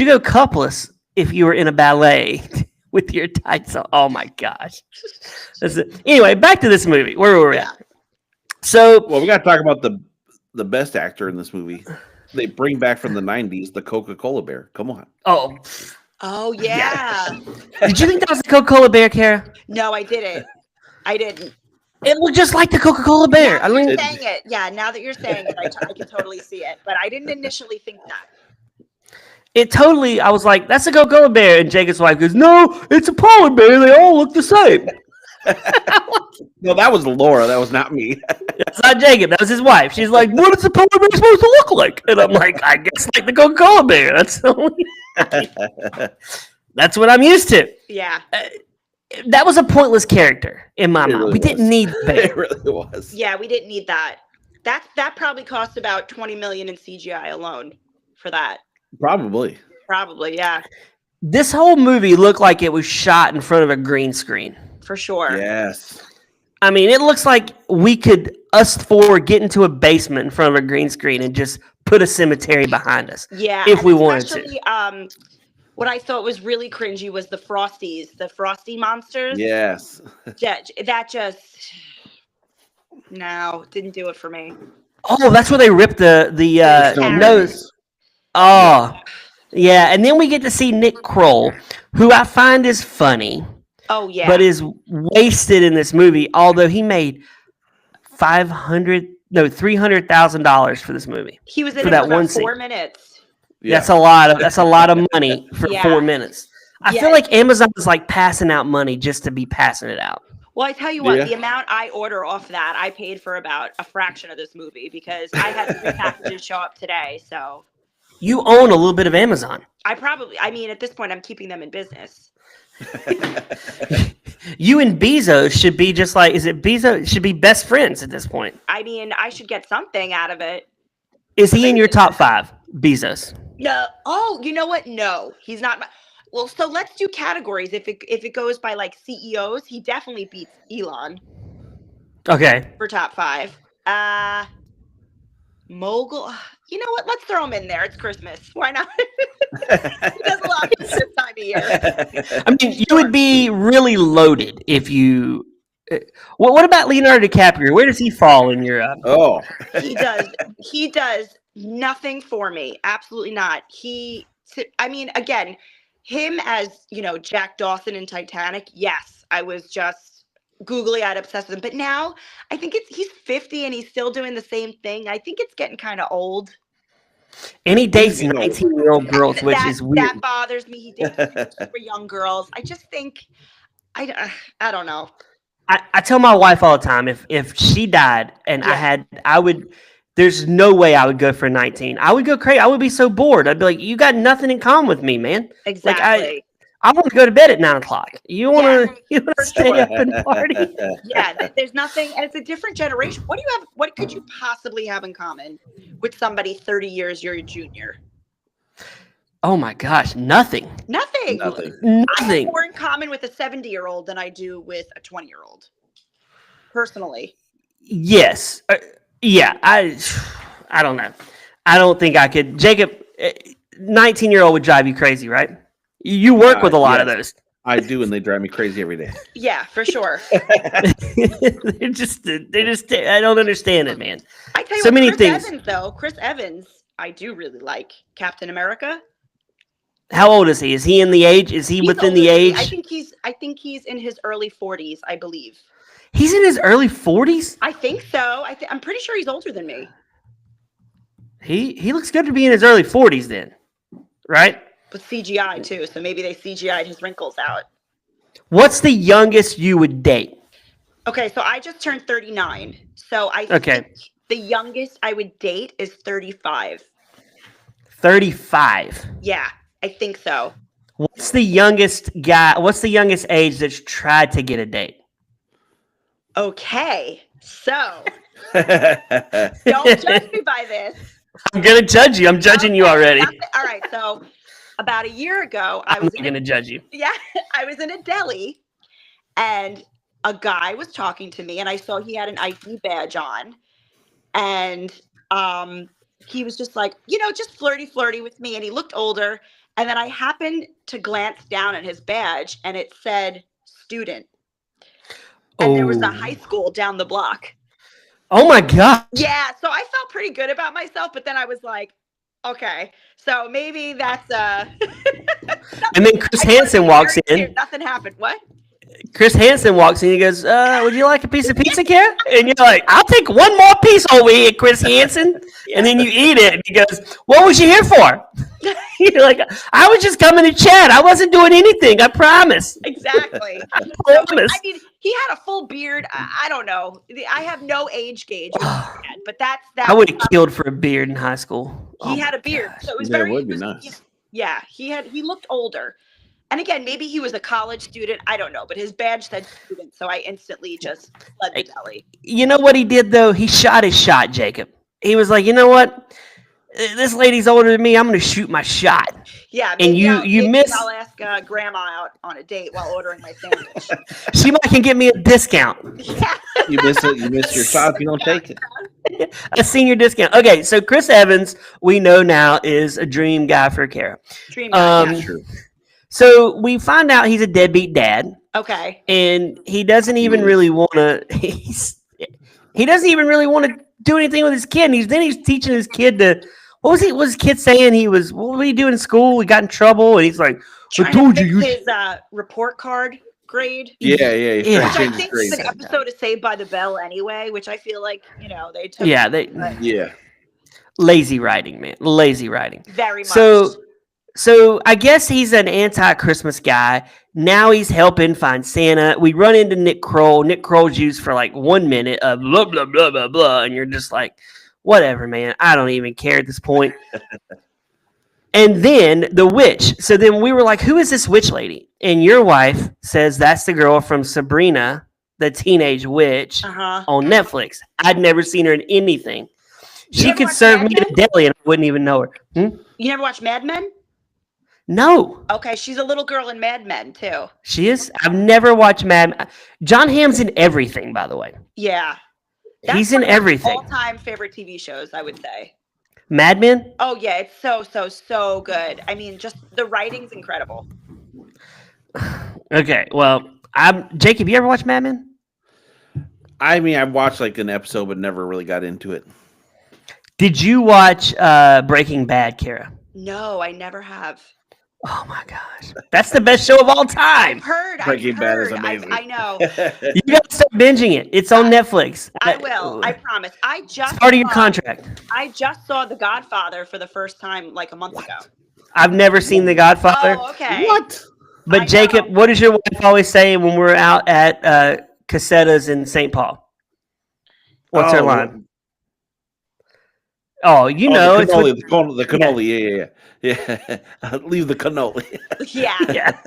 go cupless if you were in a ballet with your tights on? Oh my gosh. Anyway, back to this movie. Where were we at? So, well, we got to talk about the best actor in this movie. They bring back from the 90s the Coca-Cola Bear. Come on. Oh yeah. Did you think that was the Coca-Cola Bear, Kara? No, I didn't. It looked just like the Coca-Cola Bear. Now that you're saying it. Yeah, now that you're saying it, I can totally see it. But I didn't initially think that. I was like, that's a Coca-Cola Bear. And Jacob's wife goes, no, it's a polar bear. They all look the same. No, that was Laura. That was not me. That's not Jacob. That was his wife. She's like, what is a polar bear supposed to look like? And I'm like, I guess like the Coca-Cola Bear. That's what I'm used to. Yeah. That was a pointless character in my mind. Really we didn't need the bear. It really was. Yeah, we didn't need that. That probably cost about $20 million in CGI alone for that. Probably, yeah. This whole movie looked like it was shot in front of a green screen. For sure. Yes. I mean, it looks like us four get into a basement in front of a green screen and just put a cemetery behind us. Yeah. If and we wanted to. especially, what I thought was really cringy was the Frosties, the Frosty monsters. Yes. That just no, didn't do it for me. Oh, that's where they ripped the Karen. nose. Oh, yeah. And then we get to see Nick Kroll, who I find is funny, Oh yeah. but is wasted in this movie. Although he made $300,000 for this movie. he was in for it that for about one 4 scene. minutes. Yeah. That's a lot of money for Yeah. 4 minutes. I Yeah. feel like Amazon is like passing out money just to be passing it out. Well, I tell you what, Yeah. the amount I order off that, I paid for about a fraction of this movie because I had 3 packages show up today. So You own a little bit of Amazon. I mean, at this point, I'm keeping them in business. You and Bezos should be just like, is it Bezos? Should be best friends at this point. I mean, I should get something out of it. Is he in your top 5? Bezos. No. Oh, you know what? No, he's not. Well, so let's do categories. If it goes by like CEOs, he definitely beats Elon Okay. for top 5. Mogul. You know what? Let's throw him in there. It's Christmas. Why not? He does a lot this time of year. I mean, you would be really loaded if you. What about Leonardo DiCaprio? Where does he fall in your? Oh. He does nothing for me. Absolutely not. I mean, again, him as, Jack Dawson in Titanic. Yes, I was just googly-eyed obsessed with him. But now I think he's 50 and he's still doing the same thing. I think it's getting kind of old. And he dates 19-year-old girls, which is weird. That bothers me. He dates super young girls. I just think, I don't know. I tell my wife all the time, if she died and Yeah. there's no way I would go for 19. I would go crazy. I would be so bored. I'd be like, you got nothing in common with me, man. Exactly. I want to go to bed at 9:00. You want to for stay sure. up and party? There's nothing, and it's a different generation. What could you possibly have in common with somebody 30 years your junior? Oh my gosh, nothing. Nothing. Nothing. I have Nothing. more in common with a 70-year-old than I do with a 20-year-old. Personally. Yes. Yeah. I don't know. I don't think I could. Jacob, 19-year-old would drive you crazy, right? You work with a lot of yes. those. I do, and they drive me crazy every day. Yeah, for sure. they're just. I don't understand it, man. I tell you So what, many Chris things. Evans, though. Chris Evans, I do really like. Captain America. How old is he? Is he in the age? Is he He's within older the than me. age? I think he's in his early 40s, I believe. He's in his early 40s. I think so. I'm pretty sure he's older than me. He looks good to be in his early 40s then, right? With CGI too, so maybe they CGI'd his wrinkles out. What's the youngest you would date? Okay, so I just turned 39. So I Okay. think the youngest I would date is 35. 35. Yeah, I think so. What's the youngest age that's tried to get a date? Okay, so don't judge me by this. I'm gonna judge you. I'm judging you Okay, already. All right, so about a year ago, I'm not gonna judge you. I was in a deli, and a guy was talking to me, and I saw he had an ID badge on, and he was just like, just flirty with me, and he looked older, and then I happened to glance down at his badge, and it said student, and there was a high school down the block. Oh my god. Yeah, so I felt pretty good about myself, but then I was like, okay, so maybe that's And then Chris Hansen walks in. Nothing happened. What? Chris Hansen walks in. He goes, "Would you like a piece of pizza, Kara?" And you're like, "I'll take one more piece over here, Chris Hansen." And then you eat it. And he goes, "What was you here for?" You're like, "I was just coming to chat. I wasn't doing anything. I promise." Exactly. I So, promise. I mean, he had a full beard. I don't know. I have no age gauge, with that, but that's that. I would have killed for a beard in high school. Oh He had my a beard, gosh. so it was Yeah, it very. would be it was- nice. Yeah, he looked older. And again, maybe he was a college student. I don't know, but his badge said student, so I instantly just fled the deli. You know what he did though? He shot his shot, Jacob. He was like, "You know what? this lady's older than me. I'm going to shoot my shot. Yeah, And maybe you maybe miss- I'll ask Grandma out on a date while ordering my sandwich. She might can get me a discount, Yeah. You miss it. You miss your shot if you don't take it. a senior discount. Okay, so Chris Evans, we know now, is a dream guy for Kara. Dream guy, Um, yeah. True. So we find out he's a deadbeat dad, Okay. and he doesn't even really want to. He doesn't even really want to do anything with his kid. And he's teaching his kid to. What was he? What was his kid saying? What were you doing in school? He got in trouble, and he's like, "I Trying told to you." fix his report card grade. Yeah, yeah. He's Yeah. trying Which to I change his think is grade. an episode of Saved by the Bell anyway, which I feel like, they took Yeah, Yeah. lazy writing, man, lazy writing. very much. So I guess he's an anti-Christmas guy. Now he's helping find Santa. We run into Nick Kroll. Nick Kroll's used for like 1 minute of blah blah blah blah blah, and you're just like, whatever, man. I don't even care at this point. And then the witch. So then we were like, who is this witch lady? And your wife says that's the girl from Sabrina, the teenage witch, Uh-huh. on Netflix. I'd never seen her in anything. You She never could watched serve Mad me a deli and I wouldn't even know her. You never watched Mad Men? No, Okay, she's a little girl in Mad Men too. she is. I've never watched Mad. John Hamm's in everything, by the way. Yeah. He's in everything. All-time favorite TV shows, I would say. Mad Men. Oh yeah, it's so good. I mean, just the writing's incredible. Okay, well, Jacob. You ever watch Mad Men? I mean, I watched like an episode, but never really got into it. Did you watch Breaking Bad, Kara? No, I never have. Oh my gosh, that's the best show of all time. I've heard. Breaking I've Bad heard. is amazing. I know. You gotta start binging it. It's on Netflix. I will. I promise. I just It's part of your saw- contract. I just saw The Godfather for the first time like a month ago. I've never seen The Godfather. Oh, okay. What? But I Jacob, know. what does your wife always say when we're out at Casetas in St. Paul? What's her Oh, line? Oh, you know, the it's cannoli. what- The cannoli. Yeah. Leave the cannoli. Yeah. yeah.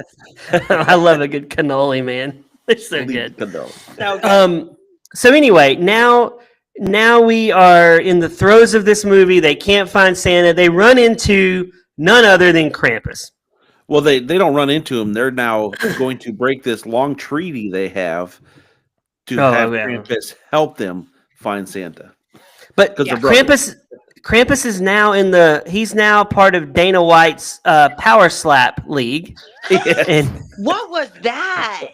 I love a good cannoli, man. They're so Leave good. the cannoli. So good. So anyway, now we are in the throes of this movie. They can't find Santa. They run into none other than Krampus. Well, they don't run into him. They're now going to break this long treaty they have to Oh, have yeah. Krampus help them find Santa. But 'Cause they're brothers. Krampus is now he's now part of Dana White's Power Slap League. And What was that?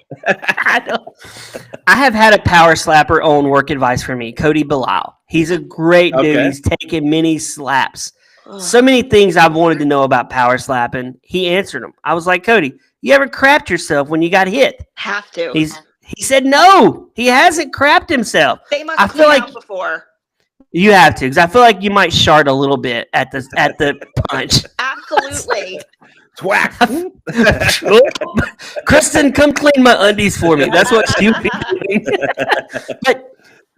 I have had a power slapper on work advice for me, Cody Bilal. He's a great dude. Okay. He's taken many slaps. Ugh. So many things I've wanted to know about power slapping. He answered them. I was like, Cody, you ever crapped yourself when you got hit? Have to. He said no. He hasn't crapped himself. They must I clean feel like- out before. You have to, because I feel like you might shard a little bit at the punch. Absolutely. Thwack. Kristen, come clean my undies for me. That's what she would be doing.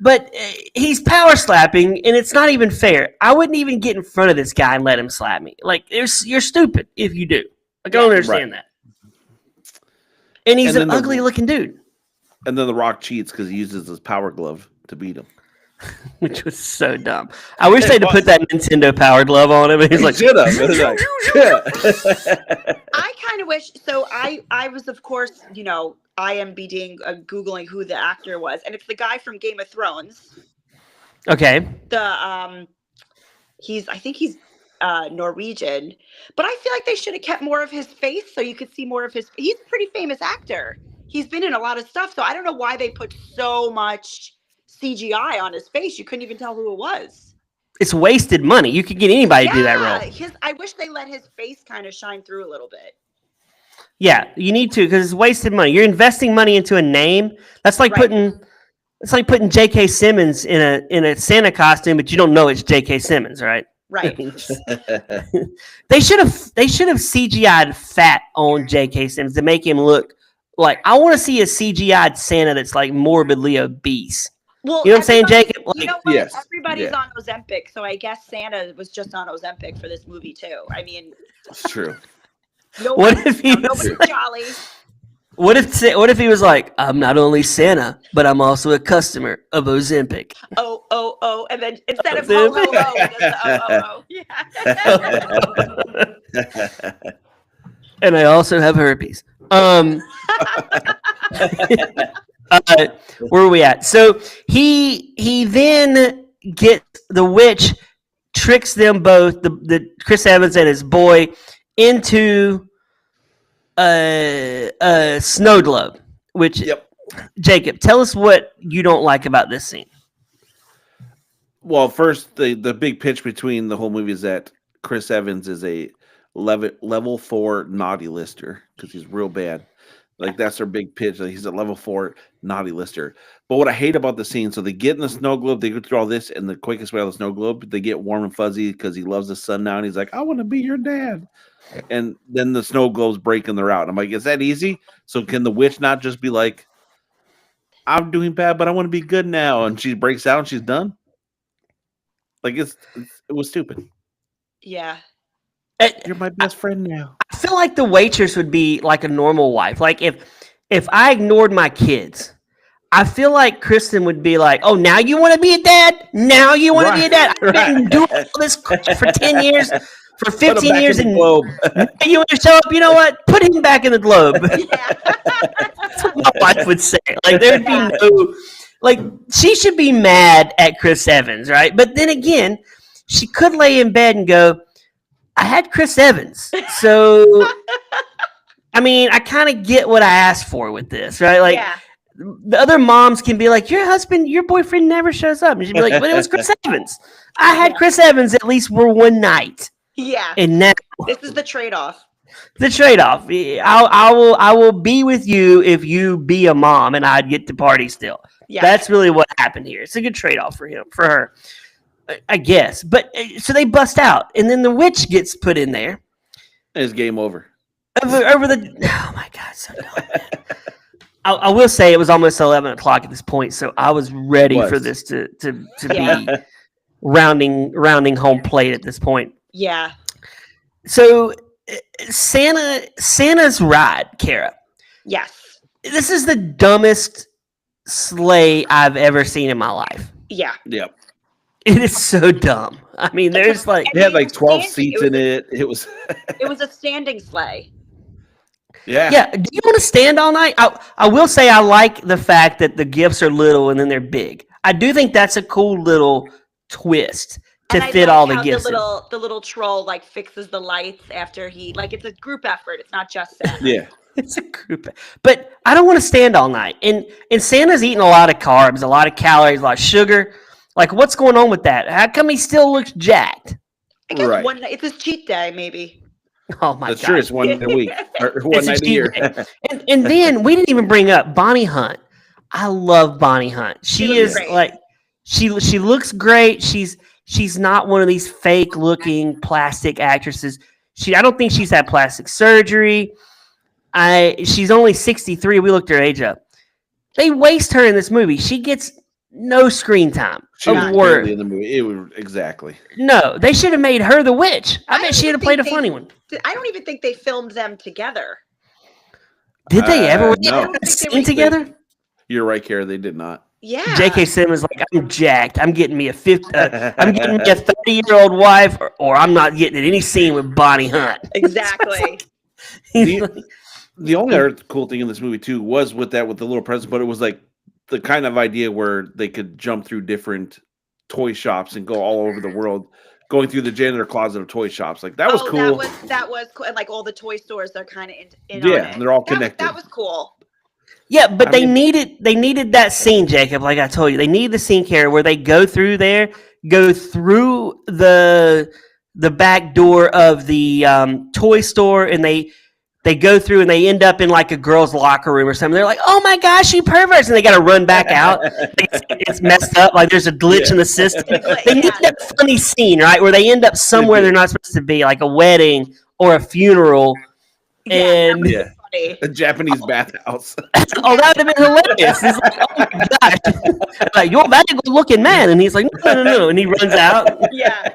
But he's power slapping, and it's not even fair. I wouldn't even get in front of this guy and let him slap me. Like, you're stupid if you do. Like, I don't understand that. And he's And an then the- ugly-looking dude, And then The Rock cheats because he uses his power glove to beat him. which was so dumb. I wish they'd have put that Nintendo power glove on him. And he's like, should have. I kind of wish. So I was, of course, IMDbing, Googling who the actor was, and it's the guy from Game of Thrones. okay. I think he's Norwegian, but I feel like they should have kept more of his face so you could see more of his. He's a pretty famous actor. He's been in a lot of stuff, so I don't know why they put so much CGI on his face. You couldn't even tell who it was. It's wasted money. You could get anybody to do that role. I wish they let his face kind of shine through a little bit. Yeah, you need to, because it's wasted money. You're investing money into a name. That's like Right. putting J.K. Simmons in a Santa costume, but you don't know it's J.K. Simmons, right? Right. They should have CGI'd fat on J.K. Simmons to make him look like, I want to see a CGI'd Santa that's like morbidly obese. Well, You know what I'm saying, everybody- Jacob? You Like, know what? Yes. Everybody's Yeah. on Ozempic, so I guess Santa was just on Ozempic for this movie too. I mean, It's true. What if he was nobody's like- jolly. What if he was like, I'm not only Santa, but I'm also a customer of Ozempic. Oh, and then instead of ho, ho, ho, he does the yeah. And I also have herpes. Where are we at? So he then gets the witch, tricks them both, the Chris Evans and his boy, into a snow globe. Which, Jacob, tell us what you don't like about this scene. Well, first, the big pitch between the whole movie is that Chris Evans is a level 4 naughty lister because he's real bad. Like, that's their big pitch. Like, he's a level 4 naughty lister. But what I hate about the scene, so they get in the snow globe, they go through all this, and the quickest way out of the snow globe, they get warm and fuzzy because he loves the sun now, and he's like, I want to be your dad. And then the snow globes break and they're out. I'm like, is that easy? So can the witch not just be like, I'm doing bad, but I want to be good now, and she breaks out and she's done? Like, it was stupid. Yeah. You're my best friend now. I feel like the waitress would be like a normal wife. Like if I ignored my kids, I feel like Kristen would be like, "Oh, now you want to be a dad? Now you want to be a dad? I've been doing all this for 10 years, for 15 years, and you want to show up? You know what? Put him back in the globe." That's what my wife would say. Like there would be no, like she should be mad at Chris Evans, right? But then again, she could lay in bed and go, I had Chris Evans, so I mean, I kind of get what I asked for with this, right? Like, the other moms can be like, your boyfriend never shows up, and she'd be like, but it was Chris Evans. I had Chris Evans at least for one night. Yeah, and now this is the trade-off. The trade-off. I will be with you if you be a mom, and I'd get to party still. Yeah, that's really what happened here. It's a good trade-off for her. I guess. But so they bust out, and then the witch gets put in there. It's game over. Over the oh my god, so dumb. I will say it was almost 11 o'clock at this point, so I was ready for this to be rounding home plate at this point. Yeah. So Santa's ride, Kara. Yes. This is the dumbest sleigh I've ever seen in my life. Yeah. Yep. It is so dumb. I mean, there's like they had like 12 seats in it. It was a standing sleigh. Yeah. Yeah. Do you want to stand all night? I will say I like the fact that the gifts are little and then they're big. I do think that's a cool little twist to fit all the gifts. The little troll like fixes the lights after he it's a group effort. It's not just Santa. Yeah. It's a group, but I don't want to stand all night. And Santa's eating a lot of carbs, a lot of calories, a lot of sugar. Like, what's going on with that? How come he still looks jacked? I guess it's his cheat day, maybe. Oh my god! That's true. It's one a week or one night a year. and then we didn't even bring up Bonnie Hunt. I love Bonnie Hunt. She is great. Like she looks great. She's not one of these fake looking plastic actresses. I don't think she's had plastic surgery. She's only 63. We looked her age up. They waste her in this movie. She gets no screen time. She was barely in the movie. It was exactly. No, they should have made her the witch. I bet she'd have played a funny one. I don't even think they filmed them together. Did they ever sing together? You're right, Kara. They did not. Yeah. J.K. Simmons like, I'm jacked. I'm getting me a 30-year-old wife, or I'm not getting in any scene with Bonnie Hunt. Exactly. The only other cool thing in this movie too was with the little present, but it was like the kind of idea where they could jump through different toy shops and go all over the world, going through the janitor closet of toy shops. Like that was cool. That was cool. And like all the toy stores are kind of in yeah, on it. They're all connected. That was cool. Yeah, but they needed that scene, Jacob. Like I told you, they needed the scene, Kara, where they go through the back door of the toy store, and they go through and they end up in like a girl's locker room or something. They're like, "Oh my gosh, she perverts!" And they got to run back out. It's messed up. Like there's a glitch in the system. They need that funny scene, right, where they end up somewhere they're not supposed to be, like a wedding or a funeral. And a Japanese bathhouse. Oh, that would have been hilarious. He's like, "Oh my gosh, like, you're a very good looking man," and he's like, "No," and he runs out. Yeah.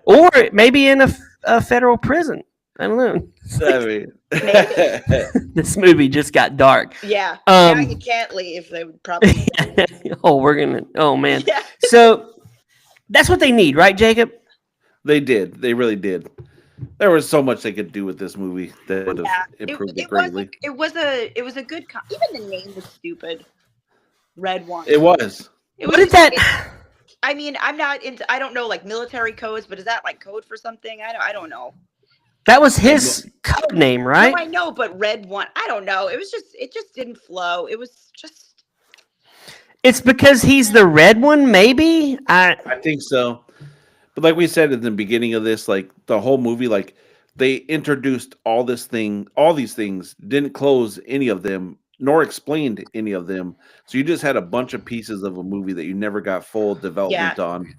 Or maybe in a federal prison. I don't know. I mean, This movie just got dark. Yeah. Now you Um, can't leave. They would probably. oh man. Yeah. So that's what they need, right, Jacob? they did. They really did. There was so much they could do with this movie that would have Yeah. improved it It was. greatly. It was a good. Even the name was stupid. Red One. It was. It What was is that? I mean, I'm not into. I don't know like military codes, but is that like code for something? I don't know. That was his code name, right? No, I know, but Red One. I don't know. It just didn't flow. It was just. It's because he's the red one, maybe. I think so. But like we said in the beginning of this, like the whole movie, like they introduced all these things, didn't close any of them, nor explained any of them. So you just had a bunch of pieces of a movie that you never got full development on.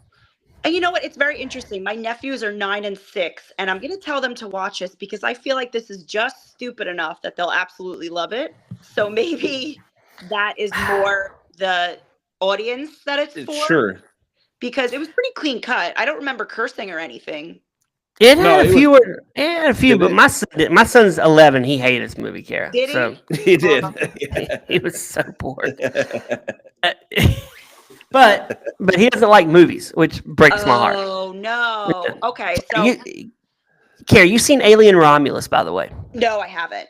And you know what? It's very interesting. My nephews are 9 and 6, and I'm going to tell them to watch this because I feel like this is just stupid enough that they'll absolutely love it. So maybe that is more the audience that it's for. Sure. Because it was pretty clean cut. I don't remember cursing or anything. It No, had it a few, Did but it? my son's 11. He hated this movie, Kara. Did he? So He did. he was so bored. But he doesn't like movies, which breaks my heart. Oh, no. Okay. So, Kara, you've seen Alien Romulus, by the way. no, I haven't.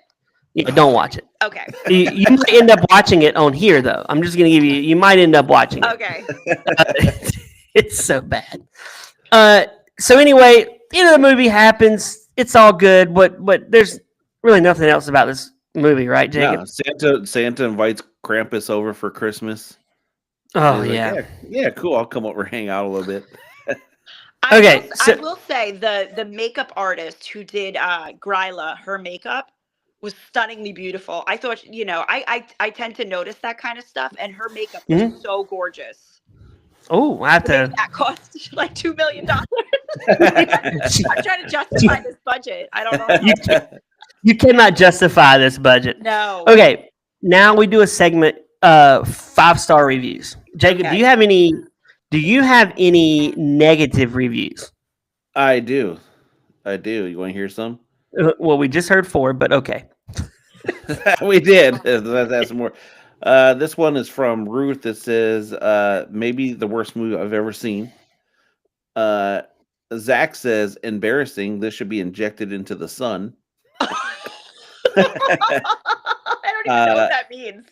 Yeah, don't watch it. Okay. You might end up watching it on here, though. I'm just going to give you. You might end up watching it. Okay. It's so bad. So anyway, the end of the movie happens. It's all good, but there's really nothing else about this movie, right, Jacob? No, Santa invites Krampus over for Christmas. Oh He's like, yeah. yeah, cool. I'll come over, hang out a little bit. Okay, I will say the makeup artist who did Gryla, her makeup was stunningly beautiful. I thought, I tend to notice that kind of stuff, and her makeup was so gorgeous. Oh, I have to. That cost like $2 million. I'm trying to justify this budget. I don't know. You cannot justify this budget. No. Okay, now we do a segment. 5-star reviews. Jacob, Okay. do you have any negative reviews? I do. You want to hear some? Well, we just heard 4, but okay. We did. That's more. This one is from Ruth. That says, maybe the worst movie I've ever seen. Zach says, embarrassing. This should be injected into the sun. I don't even know what that means.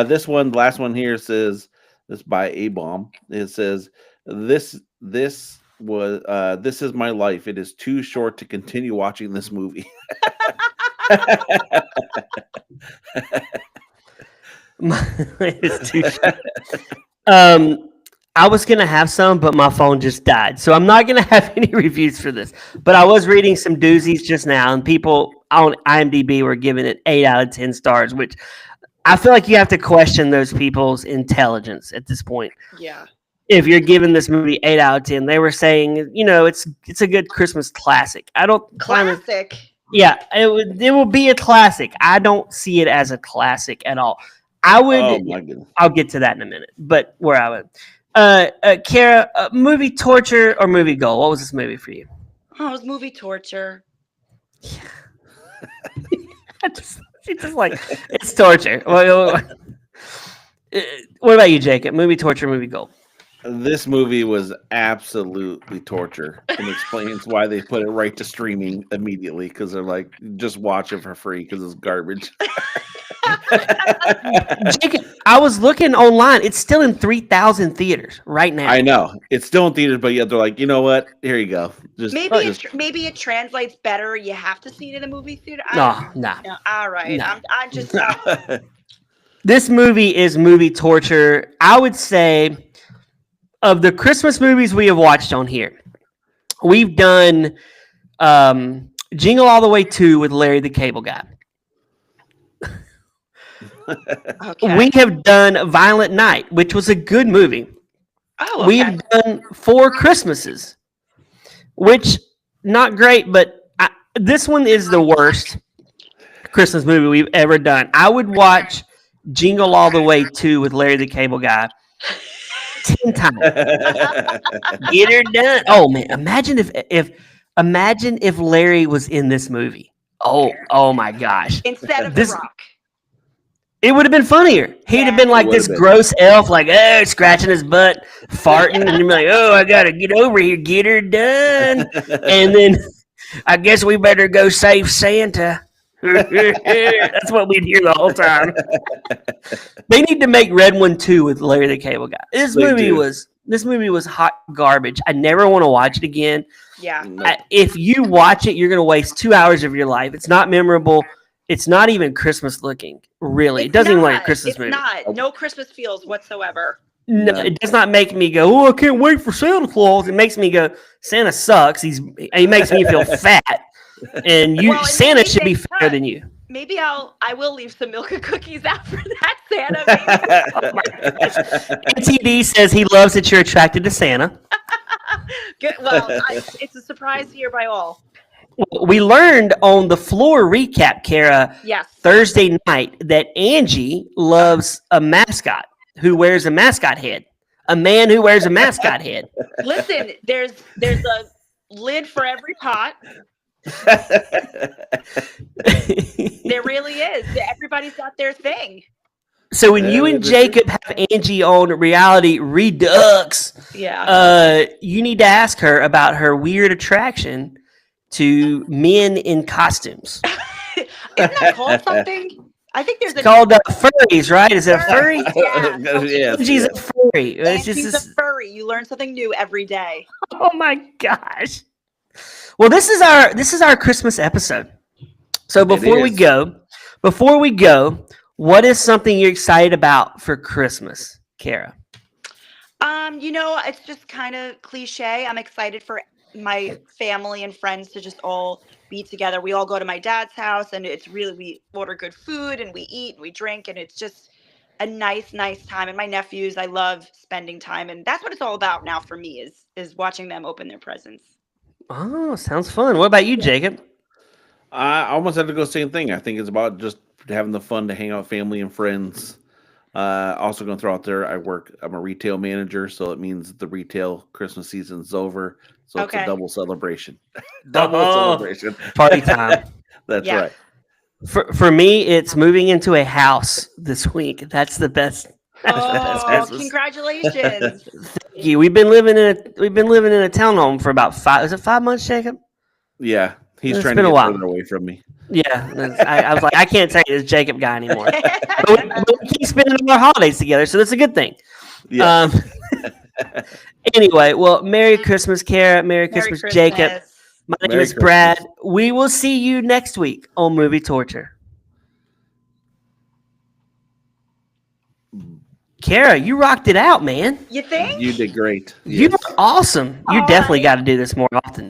This one, last one here says, this by A-Bomb. It says, this is my life. It is too short to continue watching this movie. It's too short. I was gonna have some, but my phone just died, so I'm not gonna have any reviews for this. But I was reading some doozies just now, and people on IMDb were giving it 8 out of 10 stars, which I feel like you have to question those people's intelligence at this point. Yeah. If you're giving this movie 8 out of 10, they were saying, it's a good Christmas classic. I don't Classic. Yeah, it will be a classic. I don't see it as a classic at all. I would. Oh my goodness. I'll get to that in a minute. But where I would, Kara, movie torture or movie goal? What was this movie for you? Oh, it was movie torture. She's just like it's torture. What about you, Jacob? Movie torture, movie goal? This movie was absolutely torture, and explains why they put it right to streaming immediately, because they're like, just watch it for free because it's garbage. Jacob, I was looking online. It's still in 3,000 theaters right now. I know it's still in theaters, but yet they're like, you know what? Here you go. Maybe it translates better. You have to see it in the movie theater. No. All right. No. I'm just. This movie is movie torture. I would say of the Christmas movies we have watched on here, we've done Jingle All the Way 2 with Larry the Cable Guy. Okay. We have done Violent Night, which was a good movie. Oh, okay. We have done Four Christmases, which not great, but this one is the worst Christmas movie we've ever done. I would watch Jingle All the Way 2 with Larry the Cable Guy 10 times. Get her done. Oh man, imagine if Imagine if Larry was in this movie. Oh my gosh. Instead of This- The Rock. It would have been funnier. He'd have been Yeah. like It this would've been. gross elf, like, scratching his butt, farting, and you'd be like, oh, I gotta get over here, get her done. And then I guess we better go save Santa. That's what we'd hear the whole time. They need to make Red One 2 with Larry the Cable Guy. This They movie do. was hot garbage. I never want to watch it again. Yeah. No. If you watch it, you're going to waste 2 hours of your life. It's not memorable. It's not even Christmas looking, really. It doesn't even look like a Christmas movie. It's not. No Christmas feels whatsoever. No, No. it does not make me go, oh, I can't wait for Santa Claus. It makes me go, Santa sucks. He makes me feel fat. And Well, and Santa maybe should be they fatter cut. than you. Maybe I will leave some milk and cookies out for that Santa. TD says he loves that you're attracted to Santa. Good. Well, it's a surprise here by all. We learned on the floor recap, Kara, Yes. Thursday night, that Angie loves a mascot who wears a mascot head. A man who wears a mascot head. Listen, there's a lid for every pot. There really is. Everybody's got their thing. So when you and Jacob have Angie on Reality Redux, Yeah. you need to ask her about her weird attraction to men in costumes. Isn't that called something? I think there's It's called furries, right? Is it a furry? Yeah. Yes, Angie's yes. a furry. It's And just she's this, a furry. You learn something new every day. oh my gosh. Well, this is our Christmas episode. So before we is. go, what is something you're excited about for Christmas, Kara? It's just kind of cliche. I'm excited for my family and friends to just all be together. We all go to my dad's house, and we order good food, and we eat, and we drink, and it's just a nice time. And my nephews, I love spending time, and that's what it's all about now for me is watching them open their presents. Oh, sounds fun. What about you, Jacob? I almost had to go same thing. I think it's about just having the fun to hang out with family and friends. Also going to throw out there, I'm a retail manager, so it means the retail Christmas season's over. So it's Okay. a double celebration. Oh. Celebration. Party time. That's Yeah. right. For me, it's moving into a house this week. That's the best. Oh, Christmas. congratulations. Thank you. We've been living in a townhome for about 5 months, Jacob? Yeah. He's It's trying been to a get while. further away from me. Yeah. I was like, I can't say this Jacob guy anymore. But we keep spending our holidays together, so that's a good thing. Yeah. Anyway, well, Merry Christmas, Kara. Merry Christmas, Jacob. My name Merry is Brad. Christmas. We will see you next week on Movie Torture. Kara, you rocked it out, man. You think? You did great. You Yes. are awesome. You Oh, definitely I- got to do this more often.